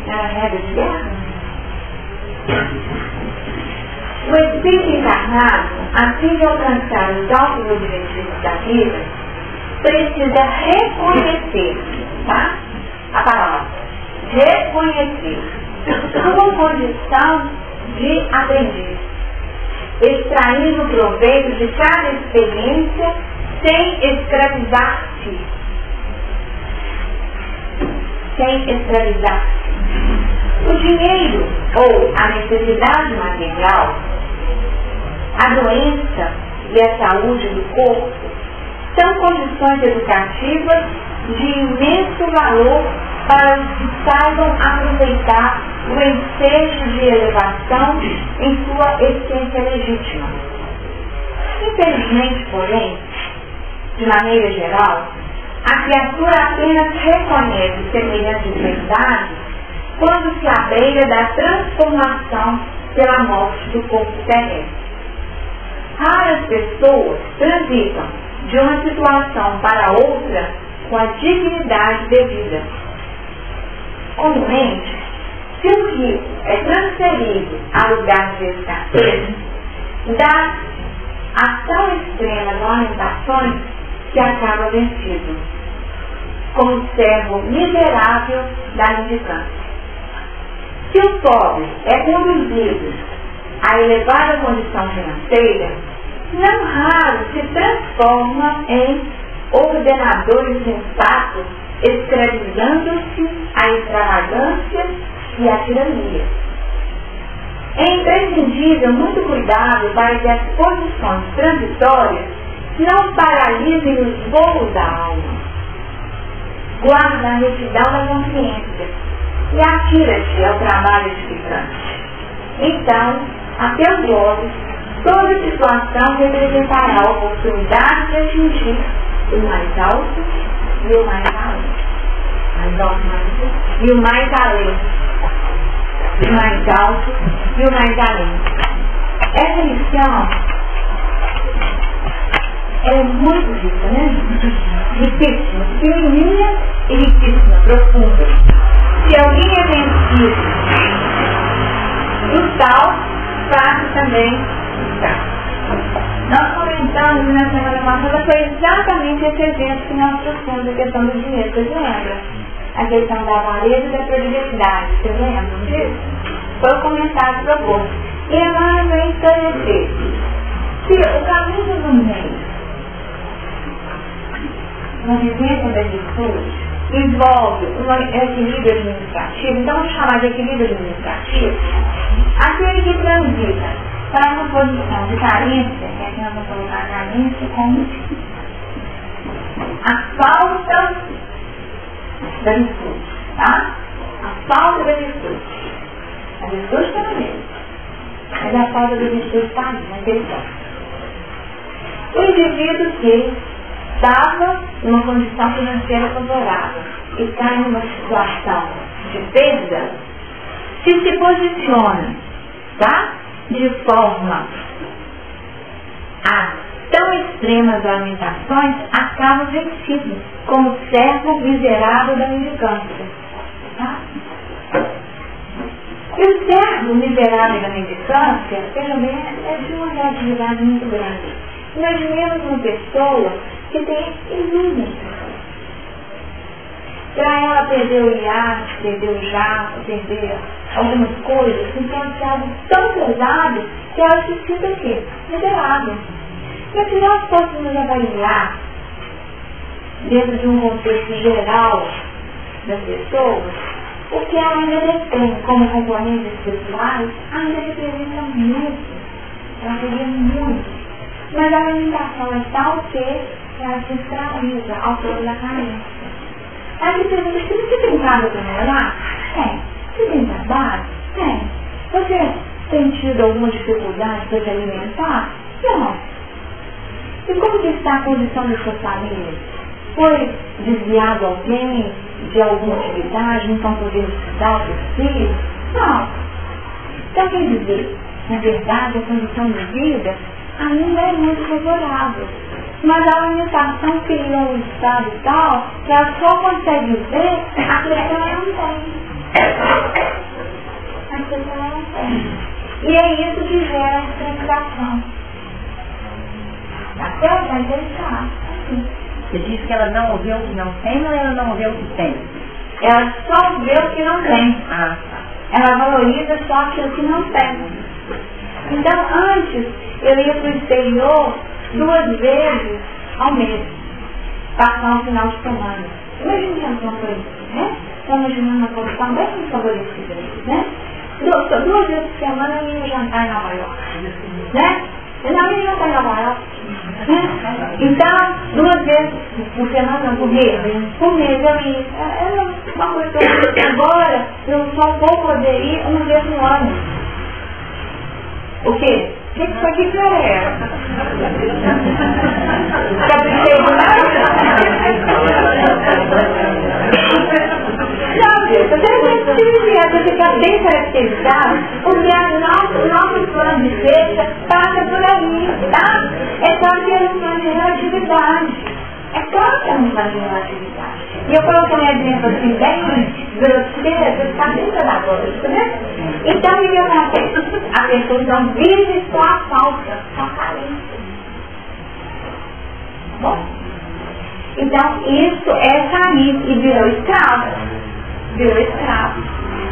Não é regra de guerra? O espírito encarnado, a fim de alcançar os altos objetivos da vida, precisa reconhecer, tá? A palavra, reconhecer sua condição de aprendiz, extraindo proveito de cada experiência sem escravizar-se. Sem escravizar-se. O dinheiro ou a necessidade material, a doença e a saúde do corpo são condições educativas de imenso valor para os que saibam aproveitar o ensejo de elevação em sua essência legítima. Infelizmente, porém, de maneira geral, a criatura apenas reconhece semelhante verdade quando se abreia da transformação pela morte do corpo terrestre. Raras pessoas transitam de uma situação para outra com a dignidade devida. Comumente, se o rico é transferido a lugar de escassez, dá a tão extremas lamentações que acaba vencido, como servo miserável da mendicância. Se o pobre é conduzido a elevada condição financeira, não raro se transforma em ordenadores sensatos, escravizando-se à extravagância e à tirania. É imprescindível muito cuidado para que as condições transitórias não paralisem os voos da alma. Guarda a retidão da consciência e atira-te ao trabalho edificante. Então, a teus olhos, toda situação representará a oportunidade de atingir o mais alto e o mais além. Mais alto, e o mais além. O mais alto e o mais além. Essa lição é muito rica, né? Riquíssima, pequenininha e riquíssima, profunda. Se alguém é vencido do tal, faz também o tal. Nós comentamos na semana passada, foi exatamente esse exemplo que nós trouxemos, a questão do dinheiro. Vocês lembram? A questão da avareza e da prodigalidade. Vocês lembram disso? Foi o comentário proposto. E Emmanuel vem esclarecer que o caminho do meio, na vivência da virtude, envolve um equilíbrio administrativo. Então, vamos chamar de equilíbrio administrativo aquele que transita para uma posição de carência, que aqui nós vamos colocar a carência como a falta da virtude, tá? A falta da virtude. A virtude está no meio, mas a falta da virtude está ali, naquele ponto. O indivíduo que estava numa condição financeira favorável e cai numa situação de perda, se posiciona, tá? De forma a tão extremas lamentações, acaba vencido como servo miserável da mendicância. Tá? E o servo miserável da mendicância, pelo menos, é de uma relatividade muito grande. Imaginemos uma pessoa que tem inúmeras pessoas. Para ela perder o iate, perder o jato, perder algumas coisas, então é algo tão pesado que ela se sinta aqui, miserável. E se nós fôssemos avaliar, dentro de um contexto geral das pessoas, o que ela ainda detém como componentes espirituais, ainda representa muito, ela teria muito. Mas a limitação é tal que ela se escraviza ao todo da carência. Aí você pergunta, você tem casa para morar? Tem. Você tem trabalho? Tem. Você tem tido alguma dificuldade para se alimentar? Não. E como que está a condição da sua família? Foi desviado alguém de alguma atividade, não estão podendo estudar o seu filho? Não. Então quer dizer, na verdade, a condição de vida ainda é muito favorável. Mas a alimentação cria um estado tal que ela só consegue ver aquilo que ela não tem. Aquilo que ela não tem. E é isso que gera a escravização. Tá certo? Vai deixar. Você diz que ela não vê o que não tem ou ela não vê o que tem? Ela só vê o que não tem. Ah. Ela valoriza só aquilo que não tem. Então, antes, eu ia para o exterior 2 vezes ao mês, passar um final de semana. Imagina uma coisa, né? Estou imaginando uma condição bem favorecida, né? 2 vezes por semana eu ia jantar em Nova York, né? Eu não ia jantar em Nova York, né? Então, 2 vezes por semana, não, por mês eu ia. É uma coisa que eu agora, eu só vou poder ir 1 vez no ano. O quê? O que foi que é essa? Sabe, você fica bem caracterizado, porque o nosso plano de fecha passa por aí, tá? É claro que é um plano de relatividade. É claro que é um plano de relatividade. E eu coloquei um exemplo assim, bem grosseiro, para ficar bem pedagógico, né? Então, o que acontece? A pessoa não vive só a falta, só a carência. Bom, então, isso é sair e virou escravo. Virou escravo.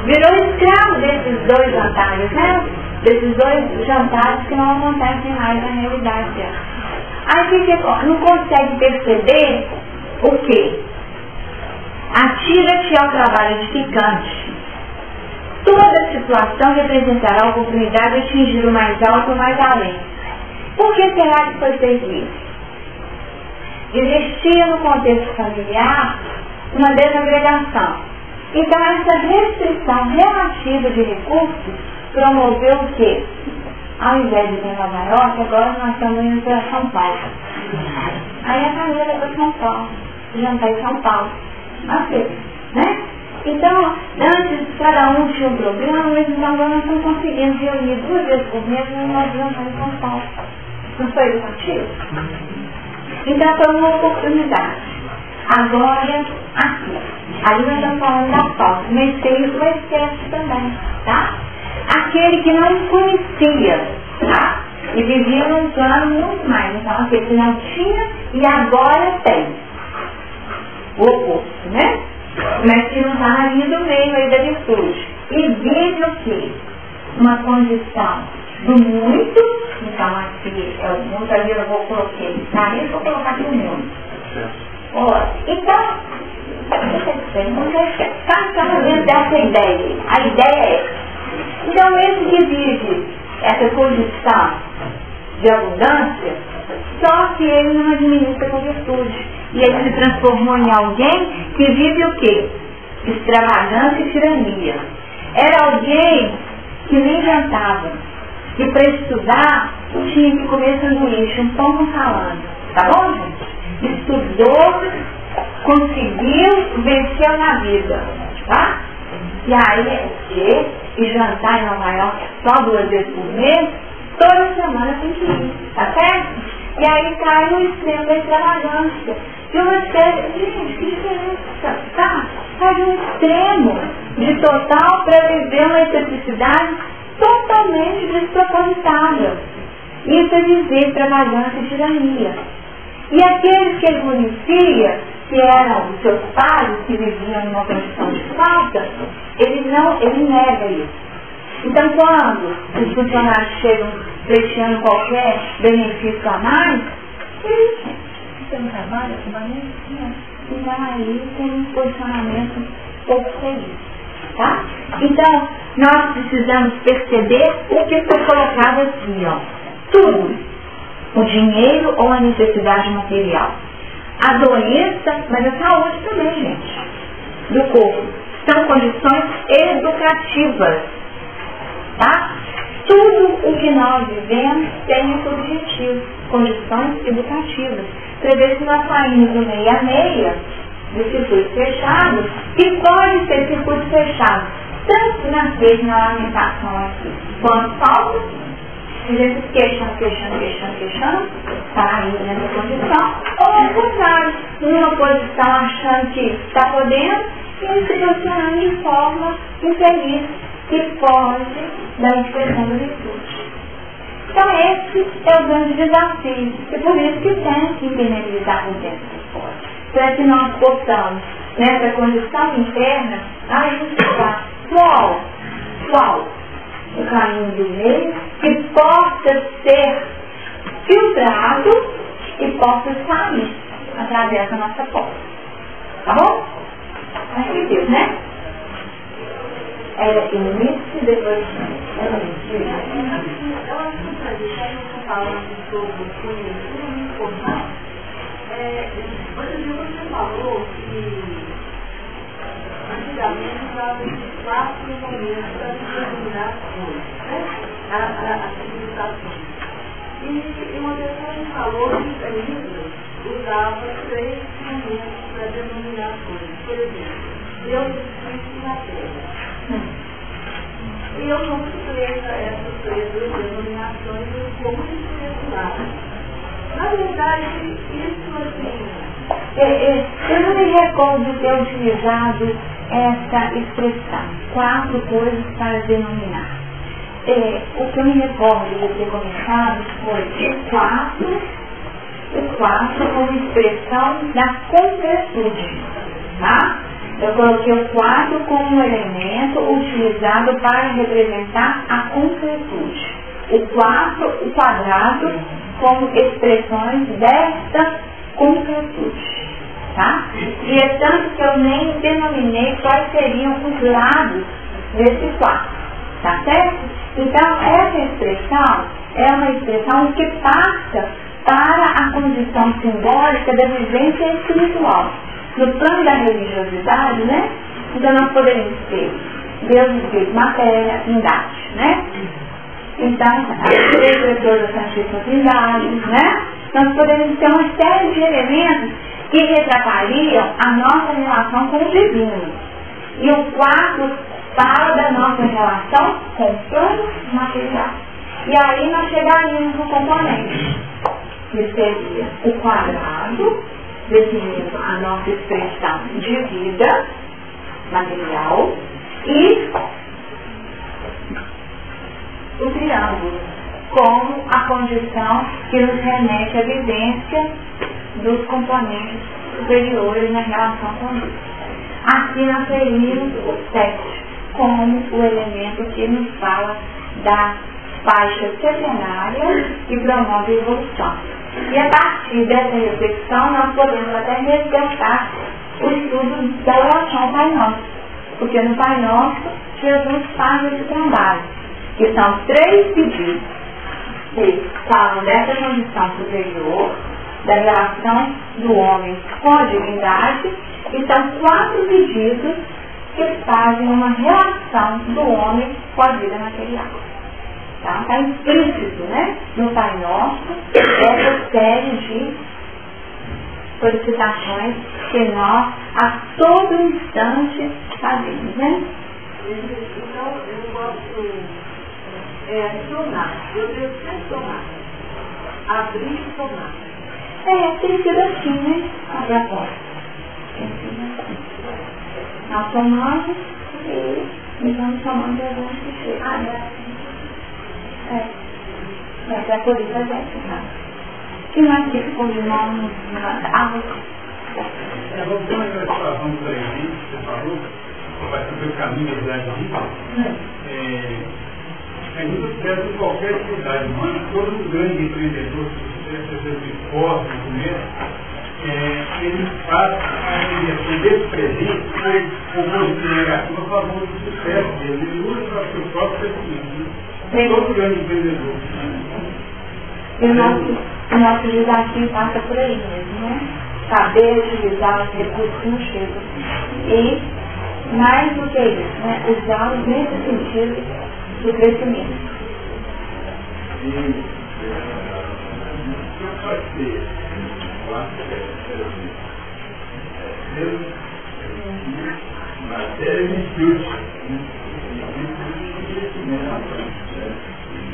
Virou escravo desses 2 jantares, né? Desses 2 jantares que não acontecem mais na realidade dela. Aí você não consegue perceber o quê? Atira-te ao trabalho edificante. Toda situação representará a oportunidade de atingir o mais alto ou mais além. Por que será que foi feito isso? Existia no contexto familiar uma desagregação. Então essa restrição relativa de recursos promoveu o quê? Ao invés de ir para Nova York, agora nós estamos indo para São Paulo. Aí a família vai para São Paulo, jantar em São Paulo. Assim, né? Então, antes cada um tinha um programa, mas então agora nós estamos conseguindo reunir 2 vezes por mês e nós jantar em São Paulo. Não foi educativo? Então foi uma oportunidade. Agora, aqui. Ali nós estamos falando da falta, mas tem o excesso também, tá? Aquele que não conhecia, tá? E vivia num plano muito mais. Então, aquele que não tinha e agora tem. O oposto, né? Mas que não está na linha do meio aí da virtude. E vive o quê? Uma condição do muito, então aqui é o muito, ali eu vou colocar, tá? Eu vou colocar aqui o muito. Então, está dentro dessa ideia. A ideia é, então esse que vive essa condição de abundância, só que ele não administra com virtude. E ele se transformou em alguém que vive o quê? Extravagância e tirania. Era alguém que nem jantava. E para estudar, tinha que comer sanduíche, um pão com salame. Tá bom, gente? Estudou, conseguiu, venceu na vida. Tá? E aí, e jantar em Nova York só 2 vezes por mês, toda semana tem que ir. Tá certo? E aí cai no extremo da extravagância. E uma espécie, gente, que diferença, tá? Cai no extremo de total para viver uma excentricidade totalmente despropositada. Isso é dizer extravagância e tirania. E aqueles que ele conhecia, que eram os seus pais, que viviam numa condição de falta, ele nega isso. Então, quando os funcionários chegam pleiteando qualquer benefício a mais, você não trabalha com banheiro? Não. E vai aí com um posicionamento pouco feliz. Tá? Então, nós precisamos perceber o que foi colocado aqui, ó. Tudo. O dinheiro ou a necessidade material. A doença, mas a saúde também, gente, do corpo. São condições educativas. Tá? Tudo o que nós vivemos tem esse objetivo. Condições educativas. Você vê que nós saímos do meio a meia, do circuito fechado, e pode ser circuito fechado, tanto na rede, na alimentação aqui, quanto falta, a gente queixando, está aí nessa condição, ou ao contrário, numa posição achando que está podendo, e se posicionando de forma infeliz, que pode dar expressão da virtude. Então esse é o grande desafio, e por isso que tem que internalizar por dentro e fora. Para que nós possamos, nessa condição interna, ajustar qual o caminho do meio que possa ser filtrado e possa sair através da nossa porta. Tá bom? Acho que deu, né? Era início e depois você falou que antigamente usava esses 4 momentos para determinar as coisas, né? As civilizações. E uma pessoa me falou que a Bíblia usava 3 momentos para denominar as coisas. Por exemplo, Deus existe na Terra. E eu não presa essas 3 denominações como especuladas. Na verdade, isso assim... Eu não me recordo de ter utilizado essa expressão, 4 coisas para denominar. O que eu me recordo de ter começado foi o 4 como expressão da concretude. Tá? Eu coloquei o 4 como um elemento utilizado para representar a concretude. O quadrado como expressões desta concretude. Tá? E é tanto que eu nem denominei quais seriam os lados desse 4. Tá certo? Então, essa expressão é uma expressão que passa para a condição simbólica da vivência espiritual. No plano da religiosidade, né? Então, nós poderíamos ter Deus, Espírito, matéria, Trindade, né? Então, as 3 pessoas da Santíssima Trindade, né? Nós podemos ter uma série de elementos que retratariam a nossa relação com o divino. E o 4 fala da nossa relação com o plano material. E aí nós chegaríamos no componente, que seria o quadrado, definindo a nossa expressão de vida material, e o triângulo, como a condição que nos remete à vivência dos componentes superiores na relação com Deus. Aqui nós teríamos o 7, como o elemento que nos fala da faixa setenária que promove a evolução. E a partir dessa reflexão nós podemos até resgatar o estudo da oração ao Pai Nosso, porque no Pai Nosso Jesus faz esse trabalho, que são 3 pedidos que falam dessa condição superior, da relação do homem com a divindade, e são 4 pedidos que fazem uma relação do homem com a vida material. Está implícito, né, no Pai Nosso, essa série de solicitações que nós a todo instante fazemos, né? Então, eu posso somar, eu devo sempre somar, abrir e somar. Tem sido assim, né? Abrir a porta. Tem sido assim. Nós somamos e vamos somando a gente que chega. Mas é por isso a gente, né? Que mais que ficou de mão na voltando àquela situação do presente, que você falou, vai ser o caminho da vida. É muito certo que qualquer atividade humana, todo um grande empreendedor, se você quiser fazer um esforço no começo, ele faz a inversão desse presente com o ponto negativo a favor do sucesso dele. Ele usa para o seu próprio crescimento. Todo grande empreendedor. E o nosso desafio passa por aí mesmo, né? Saber utilizar os recursos que nos chegam. E, mais do que isso, né? Usá-los nesse sentido do crescimento.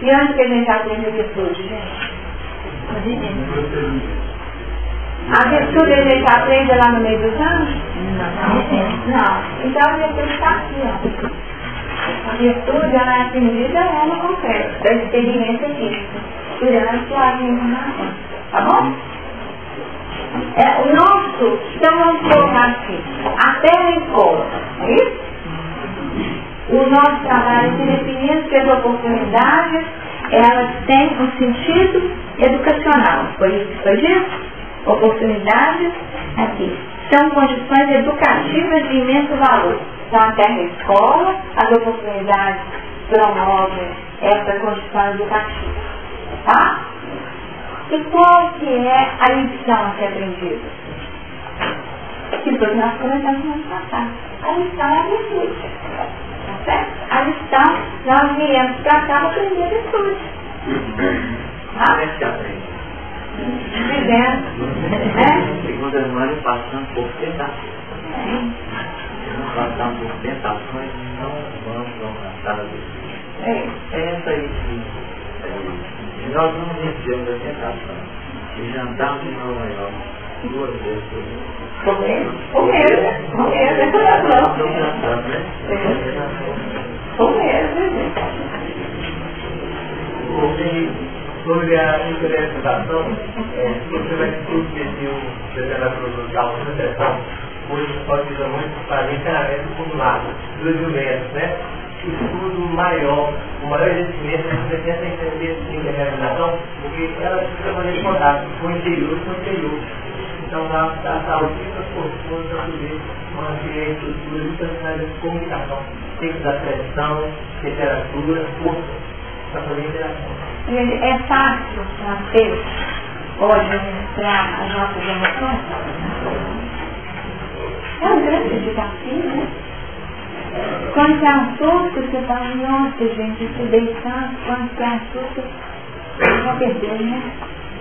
E onde que a gente aprende a virtude, gente? A virtude a gente aprende lá no meio dos anos? Não. Então a virtude está aqui, ó. A virtude ela é aprendida no concreto, da experiência física, durante a reencarnação. Tá bom? O nosso, então vamos colocar assim, até a escola, é isso? O nosso trabalho se definindo que as oportunidades, elas têm um sentido educacional. Foi isso que foi dito? Oportunidades, aqui, são condições educativas de imenso valor. Então, até a escola, as oportunidades promovem essa condição educativa. Tá? E qual que é a lição a ser aprendida? Que foi o que nós comentamos no ano passado. A lição é a virtude. Tá certo? A lição, nós viemos para cá para aprender a virtude. Tá? Vivendo. Segundo as mães, passando por tentações. Se não passarmos por tentações, não vamos alcançar a virtude. Pensa isso. Se nós não vencemos a tentação de jantar em Nova York 2 vezes por dia. Sobre a interpretação, você vai submeter o determinador local de proteção, hoje pode ser muito para encanamento acumulado, 2 metros, né? Estudo maior, o maior investimento, você tenta entender sim a realização, porque ela precisa fazer contato com o interior e com o exterior. Então, a saúde fica forçosa para poder manter a estrutura e muitas áreas de comunicação, tempo da pressão, temperatura, força, para fazer a interação. É fácil para Deus hoje administrar as nossas emoções? É um grande desafio, né? Quando você assusta, você fala, nossa gente, eu dei tanto, quando você assusta, você já perdeu, né?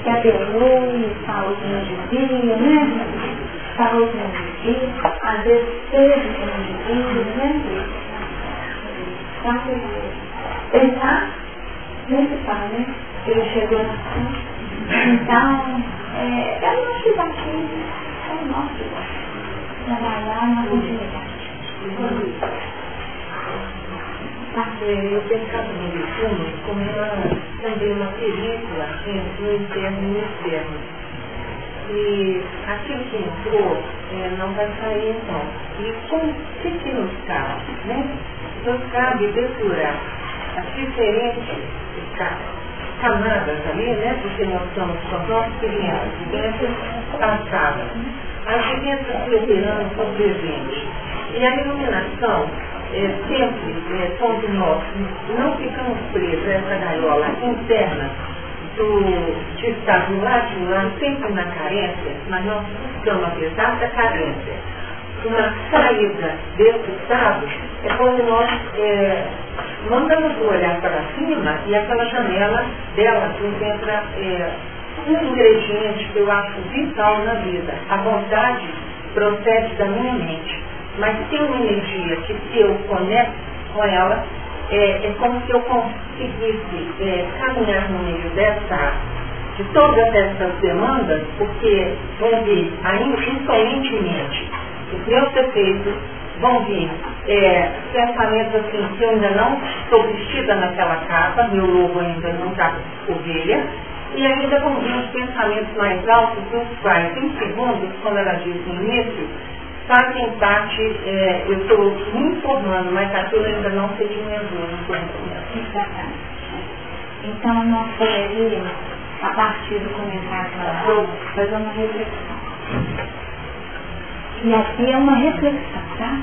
Se apelou, falou que não devia, né? Falou que não devia, às vezes teve que não devia, né? Então, pensar nesse pai, né? Ele chegou assim. Então, é o nosso desafio, é o nosso desafio. Trabalhar na continuidade. Eu pensava no filme como também uma película entre o interno e o externo. E aquilo que entrou não vai sair então. E o que nos cabe? Né? Nos cabe depurar as diferentes camadas ali, né? Porque nós estamos com as nossas vivências passadas. As vivências preparando para o presente. E a iluminação, sempre somos nós, não ficamos presos a essa gaiola interna de estar do lado de lá, sempre na carência, mas nós buscamos, apesar da carência, uma saída desse estado, é quando nós mandamos o olhar para cima e aquela janela dela encontra um ingrediente que eu acho vital na vida. A vontade procede da minha mente. Mas tem uma energia que, se eu conecto com ela, é como se eu conseguisse caminhar no meio de todas essas demandas, porque vão vir incoerentemente os meus defeitos, vão vir pensamentos assim, que eu ainda não estou vestida naquela capa, meu lobo ainda não está ovelha, e ainda vão vir os pensamentos mais altos, dos quais, em segundos, quando ela diz no início, fazem parte, eu estou me informando, mas aquilo ainda não sedimentou no conhecimento. Exatamente. Então, nós poderíamos, a partir do comentário do jogo, fazer uma reflexão. E aqui é uma reflexão, tá?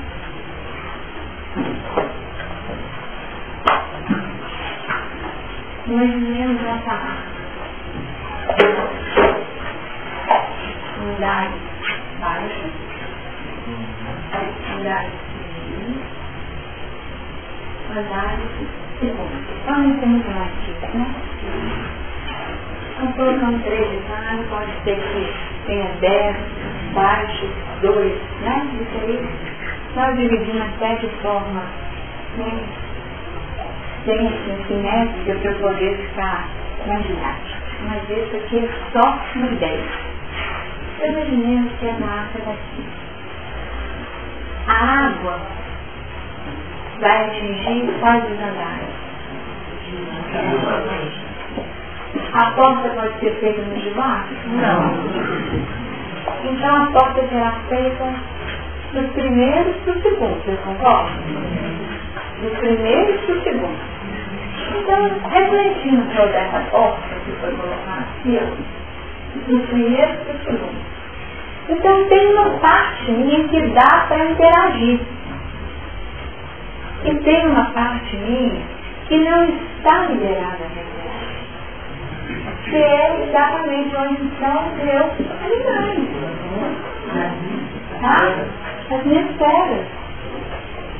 Imaginemos essa unidade baixa, unidade segunda. Vamos entender aqui, né? Então, colocando 3 unidades, pode ser que tenha 10, baixo, 2, né? Isso aí, nós dividimos até de forma simétrica para eu poder ficar na didática. Mas isso aqui é só uma ideia. Imaginemos que a massa daqui. A água vai atingir quais os andares? A porta pode ser feita no de baixo? Não. Então a porta será feita dos primeiros para o segundo, vocês concordam? Dos primeiros para o segundo. Então, refletindo sobre essa porta que foi colocada aqui, dos primeiros para o segundo. Então tem uma parte minha que dá para interagir. E tem uma parte minha que não está liberada a interagir. Que é exatamente onde estão os meus animais. Tá? As minhas pedras.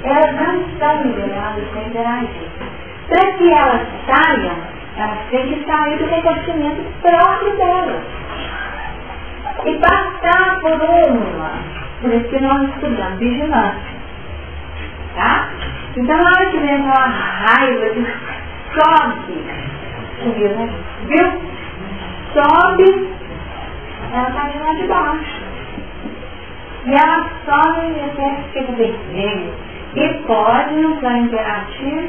Elas não estão liberadas para interagir. Para que elas saiam, elas têm que sair do compartimento próprio delas. E passar por isso que nós estudamos vigilância. Tá? Então, na hora que vem aquela raiva que sobe, subiu, né? Viu? Sobe, ela está de lá de baixo. E ela sobe e até fica vermelho. E pode, no plano interativo,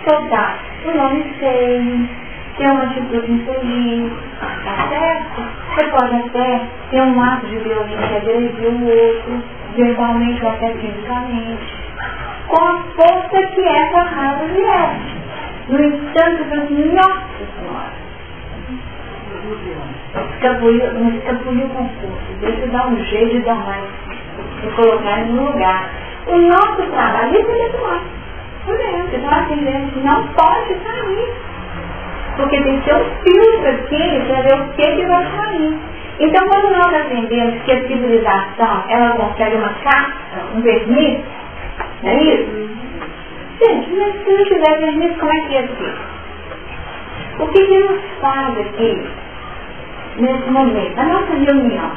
soltar o nome feio, ter uma atitude infeliz, tá certo? Você pode até ter um ato de violência que agredir o outro, verbalmente ou até fisicamente, com a força que essa raiva vier. No instante, eu falo, nossa Senhora, escapuliu o concurso, deixa eu dar um jeito de domar e colocar ele no lugar. O nosso trabalho é intelectual. Então, assim, gente, não pode sair. Porque tem que ter um filtro aqui para ver o que vai sair. Então, quando nós aprendemos que a civilização, ela consegue uma casca, um verniz, não é isso? Gente, mas se não tiver verniz, como é que ia ser? O que nos faz aqui, nesse momento, a nossa reunião,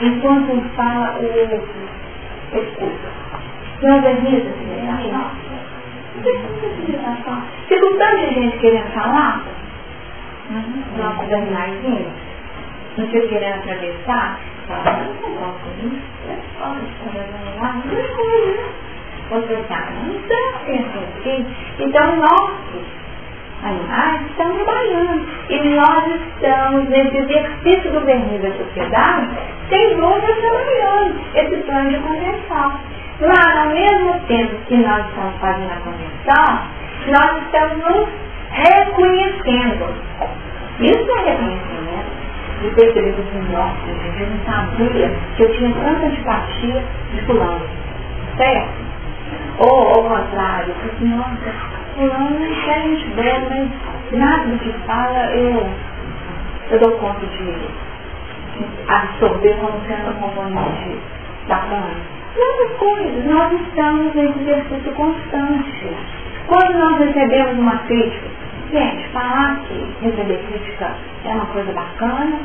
enquanto fala o outro, escuta. Tem uma verniz da civilização? Não tem civilização. Se com tanta gente querendo falar, nossos animaizinhos, não sei querendo atravessar, fala, não gosto disso, então nossos animais estão trabalhando e nós estamos nesse exercício do verniz da sociedade sem dúvida trabalhando esse plano de convenção. Mas ao mesmo tempo que nós estamos fazendo a convenção, nós estamos nos reconhecendo. Isso é reconhecimento. De perceber que eu não sabia que eu tinha tanta antipatia de fulano. Certo? Ou ao contrário, porque, nossa, fulano é gente bela, mas nada do que fala eu dou conta de absorver como sendo um componente da planta. Outras coisas, nós estamos em exercício constante. Quando nós recebemos uma crítica, gente, falar que receber crítica é uma coisa bacana,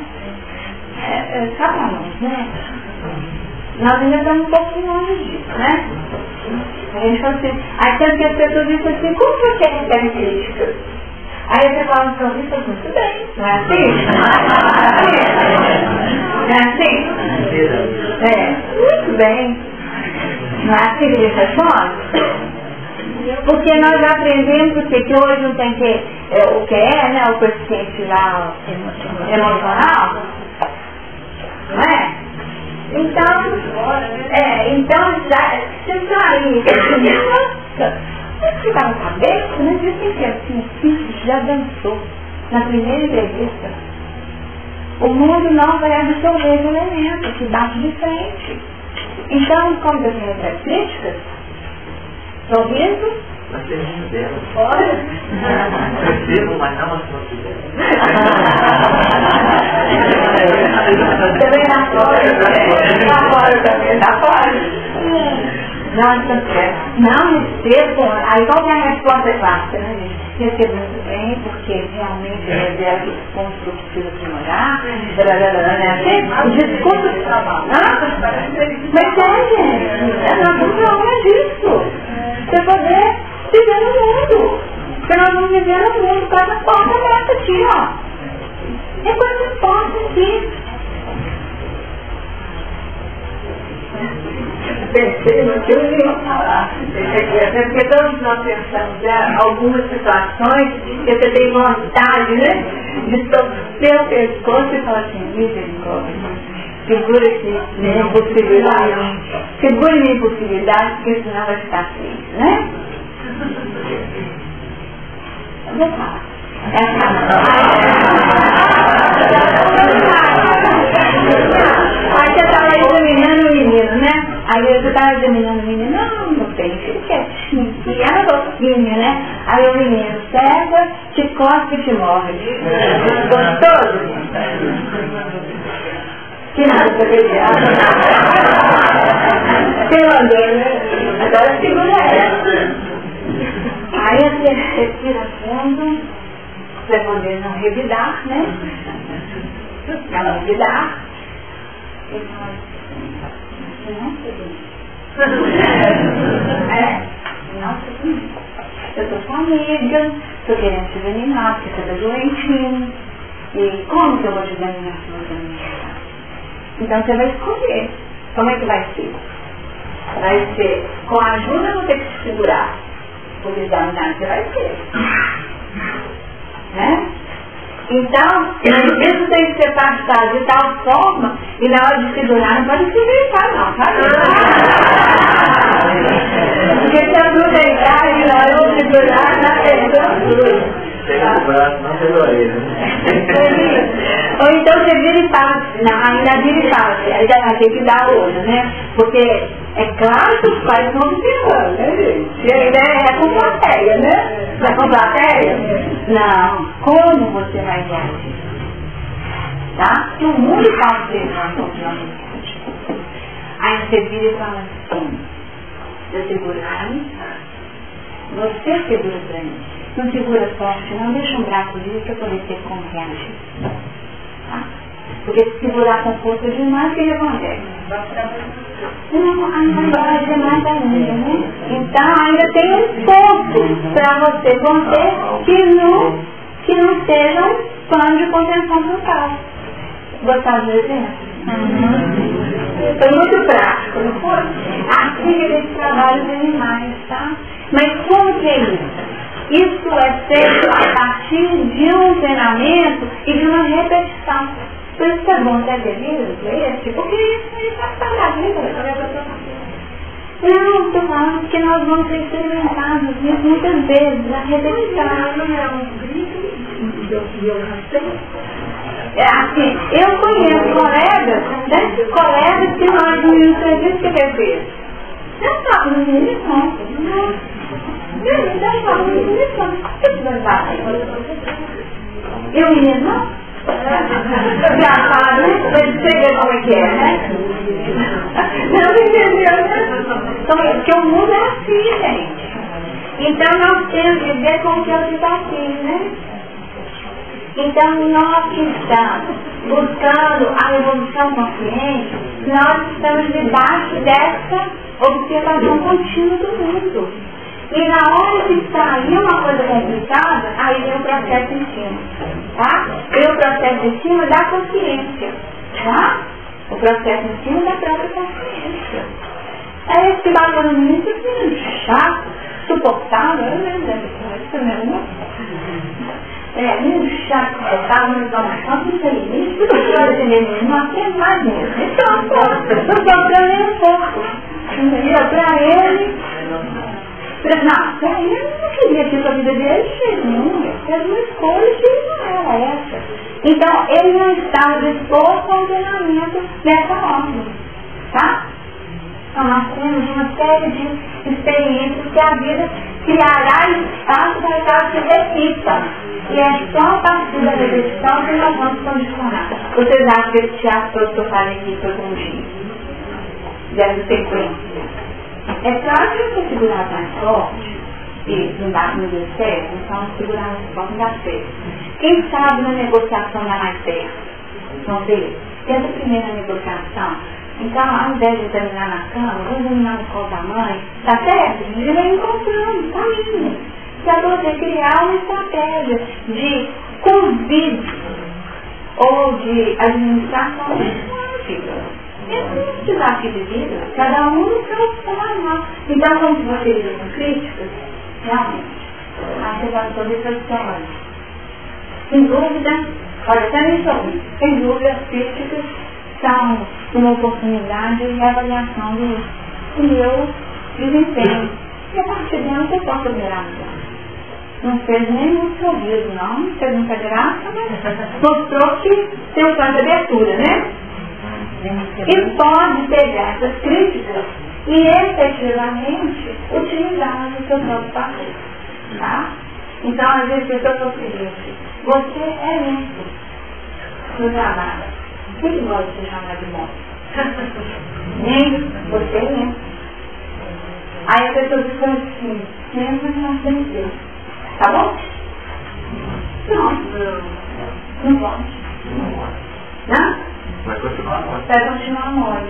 só para nós, né? Nós ainda estamos um pouco longe disso, né? A gente fala assim, aí tanto que as pessoas dizem assim, como você recebe críticas? Aí você fala um sorriso e muito bem, não é assim? Não é assim? Muito bem. Não é assim que ele responde? Porque nós aprendemos que hoje não tem que o que é, né? O coeficiente lá emocional. Não é? Então já você sair, você está na cabeça, não dizem que assim, já dançou na primeira entrevista. o mundo não vai absorver esse elemento, que bate de frente. Então, como eu tenho essas críticas, sorriso, Nós temos dela. fora. Percebo, mas não as considero. Também dá fora. Dá fora também, dá fora. Não recebo. Aí qual que é a resposta clássica, né, gente? Recebo muito bem, porque realmente revela que esse ponto que eu preciso aprimorar. O discurso de trabalho. Mas é, gente. Nós vamos falar disso. Você poder viver no mundo. Porque nós vamos viver no mundo com essa porta aberta aqui, ó. É com essa porta aqui. Perceba que eu ia falar. Porque todos nós pensamos algumas situações que você tem vontade, né? De torcer o pescoço e falar assim, misericórdia. Segura aqui minha impossibilidade. Segura minha impossibilidade, porque senão vai ficar feio, né? Eu vou falar. Aí você estava examinando o menino, né? Aí você estava examinando o menino, não tem, fica quietinho, e ela louquinha, né? Aí o menino cega, te cospe e te morde. Gostoso? Que nada pra pegar. Você mandou, né? Agora segura essa. Aí você respira fundo, para poder não revidar, né? Para não revidar. E fala assim, não sei. Eu tô com amiga, tô querendo te examinar, porque você tá doentinho. E como que eu vou te examinar se você não me ajudar? Então você vai escolher. Como é que vai ser? Vai ser com a ajuda, eu vou ter que te segurar. Por examinar, você vai ter. Né? Então, isso tem que ser passado de tal forma, e na hora de segurar, não pode se gritar, não, sabe? Porque se aproveitar e na hora de segurar, na pessoa tudo. Pega o braço, não pela orelha. Ou então você vira e fala, ainda vira e fala, aí já vai ter que dar o olho, né? Porque é claro que os pais estão observando, né, gente? E ainda é com plateia, né? Não é com plateia? Não. Como você vai reagir? Tá? E o mundo está observando. Aí você vira e fala assim, eu segurar, você segura pra mim. Não segura forte, não deixa um braço livre para poder ter como reagir. Tá? Porque se segurar com força demais, o que acontece? Não, ainda vai demais ainda, né? Então ainda tem um ponto para você conter que não seja um plano de contenção total. Gostaram do exemplo? Foi muito prático, não foi? Assim que eles trabalham os animais, tá? Mas como que é isso? Isso é feito a partir de um treinamento e de uma repetição. Por isso que é bom ter livros esse, porque isso aí faz parte da vida. Não, estou falando que nós vamos ser experimentados isso muitas vezes, a repetição. Não é um grito de eu assim, eu conheço colegas que nós no serviço que quer ver. Eu falo, no não. E o menino não? Já sabe, você vê como é que é, né? Não entendeu, né? Porque o mundo é assim, gente. Então nós temos que ver como que é o desafio, né? Então nós que estamos buscando a evolução consciente, nós estamos debaixo dessa observação contínua do mundo. E na hora que sair uma coisa complicada, aí vem o processo em cima, tá? Vem o processo em cima da consciência, tá? O processo em cima da própria consciência. Aí esse bagulho muito chato, suportável, isso mesmo. Muito chato, suportável, mas não tem limite, tudo que eu entender, não aprendo mais mesmo. Então, não só pra nem um pouco. Entendeu? Pra ele. Não, peraí, ele não queria aquilo para a vida dele de jeito nenhum. Era uma escolha que não era essa. Então, ele não estava disposto ao treinamento dessa ordem. Tá? Então, nós temos uma série de experiências que a vida criará espaço para que ela se repita. E é só a partir da repetição que nós vamos condicionar. Vocês acham que esse teatro todo que eu falei aqui foi com um dia? Dessa sequência. É claro que se eu segurar mais forte, e não deu certo, então segurar mais forte não dá certo. Quem sabe na negociação dá mais certo? Vamos ver? Essa primeira negociação, então ao invés de terminar na cama, vamos terminar no colo da mãe, tá certo? Ele vai encontrando, tá indo. Para você criar uma estratégia de convite ou de administração lógica. Esse é um desafio de vida, cada um no seu forma. Então, quando vocês são críticas, realmente, aí você vai poder fazer. Sem dúvida, olha, até nisso, sem dúvida, as críticas são uma oportunidade de avaliação do meu desempenho. E a partir dela você pode melhorar. Não fez nem muito ouvido, não fez muita graça, mas mostrou que tem um plano de abertura, né? E pode pegar essas críticas e efetivamente utilizá-las no seu próprio papel. Tá? Então, às vezes, eu estou seguinte: você é lento no trabalho. Quem gosta de ser chamado de bom? Nem você é lento. Aí a pessoa fica assim: lento, mas não tem Deus. Tá bom? Não pode. Não? Vai continuar mole. Vai continuar mole.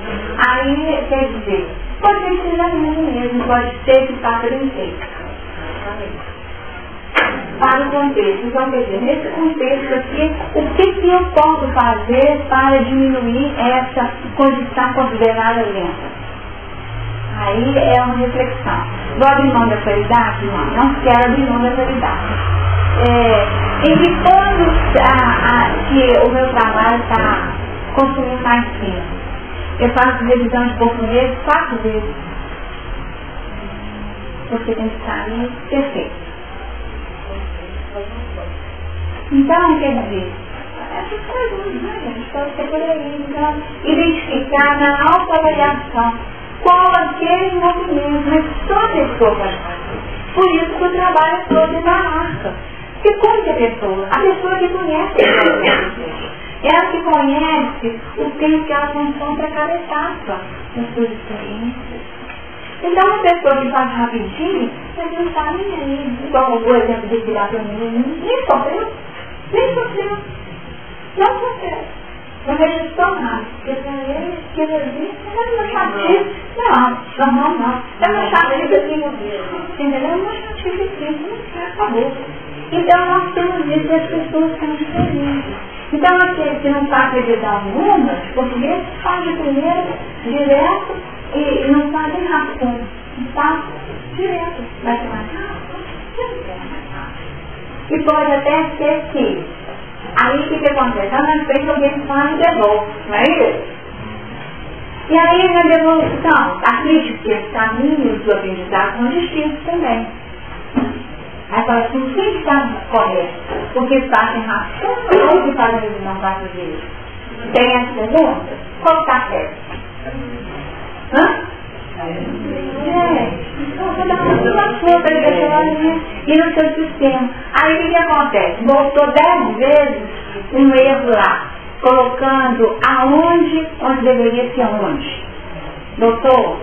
Aí, quer dizer, pode ser que seja ruim mesmo, pode ser que faça bem feito. Para o contexto. Então, quer dizer, nesse contexto aqui, o que eu posso fazer para diminuir essa condição considerada lenta? Aí é uma reflexão. Vou abrir mão da qualidade? Não quero abrir mão da qualidade. Em que quando que o meu trabalho está consumindo mais tempo? Eu faço revisão de português 4 vezes. Você tem que sair perfeito. Então, quer dizer, essas coisas, né, gente? Pode ser por aí. Então, identificar na autoavaliação qual aquele movimento, mas só a pessoa pode fazer. Por isso que o trabalho é todo na marca. Porque como que a pessoa que conhece ela que conhece o tempo que ela consome para cada etapa das suas experiências. Então, uma pessoa que faz rapidinho, mas não está nem aí. Igual o exemplo de virar para mim, nem sofreu. Não sofreu. Não registrou nada. Porque para ele, aquilo ali, é uma chatice. Não. É uma chatice assim. Entendeu? É uma chatice assim. Acabou. Então, nós temos visto que as pessoas são diferentes. Então, aquele que não está acreditando em uma, de português, faz de primeiro, direto, e não faz em rascunho. Está direto. Vai ser mais rápido? E pode até ser que, aí o que acontece? Lá na frente alguém fala e devolve, não é isso? E aí na devolução, acredito que os caminhos do aprendizado são distintos também. Aí fala assim, quem está correto? Porque fazem rascunho ou que fazem revisão 4 vezes? Tem essa pergunta? Qual está certo? Então cada um tem a sua perspectiva e no seu sistema. Aí o que acontece? Voltou 10 vezes um erro lá, colocando onde deveria ser onde. Voltou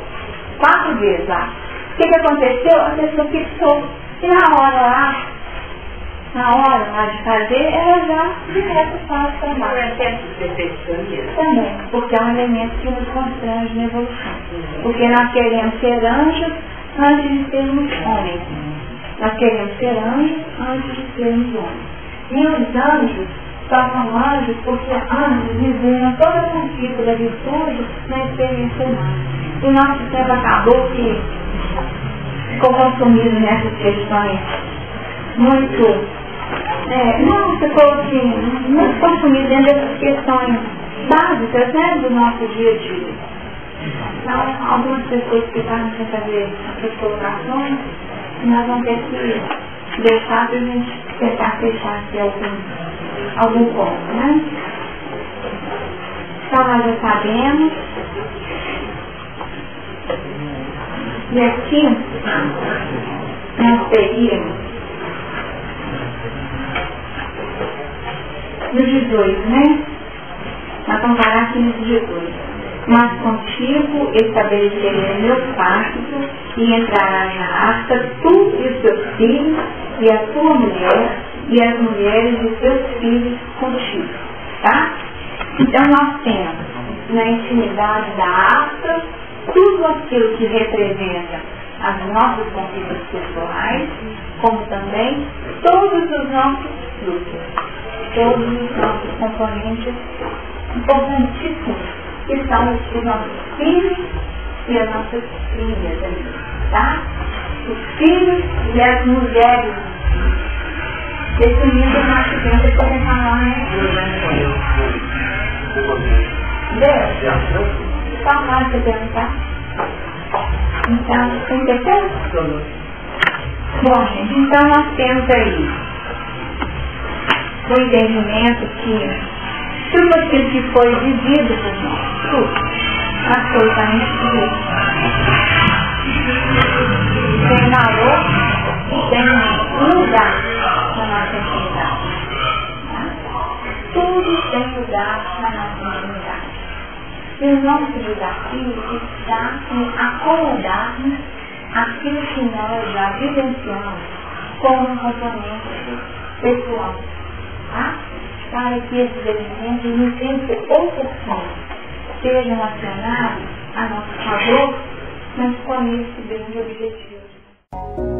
4 vezes lá. O que aconteceu? A pessoa fixou. E na hora lá de fazer, ela já direto faz o trabalho. Não é certo de perfeccionismo? Também, porque é um elemento que nos constrange na evolução. Porque nós queremos ser anjos antes de sermos homens. Nós queremos ser anjos antes de sermos homens. E os anjos só são anjos porque anjos viveram todo o princípio da virtude na experiência humana. E nosso tempo acabou que ficou consumido nessas questões muito... não ficou assim, muito consumido dentro dessas questões básicas, né, do nosso dia a dia. Então, algumas pessoas que estavam sem fazer as colocações, nós vamos ter que deixar para a gente tentar fechar aqui algum ponto, né? Então nós já sabemos. E aqui nós teríamos no 18, né? Nós vamos parar aqui no 18. Mas contigo estabelecerei meu pacto e entrarás na arca tu e os teus filhos e a tua mulher e as mulheres de teus filhos contigo, tá? Então nós temos na intimidade da arca tudo aquilo que representa as nossas conquistas pessoais, como também todos os nossos frutos, todos os nossos componentes importantíssimos, que são os nossos filhos e as nossas filhas ali, tá? Os filhos e as mulheres. Esse livro nós tivemos que começar lá, né? Deus? Só mais que perguntar. Então, entendeu? Bom, gente, então nós temos aí o entendimento que tudo aquilo que foi vivido por nós, tudo, absolutamente tudo, tem valor, tem lugar na nossa intimidade. Tudo tem lugar na nossa intimidade. E o nosso desafio está em acomodarmos aquilo que nós já vivenciamos como um componente pessoal, tá? Para que esses elementos, no tempo oportuno, sejam acionados a nosso favor, mas com esse grande objetivo.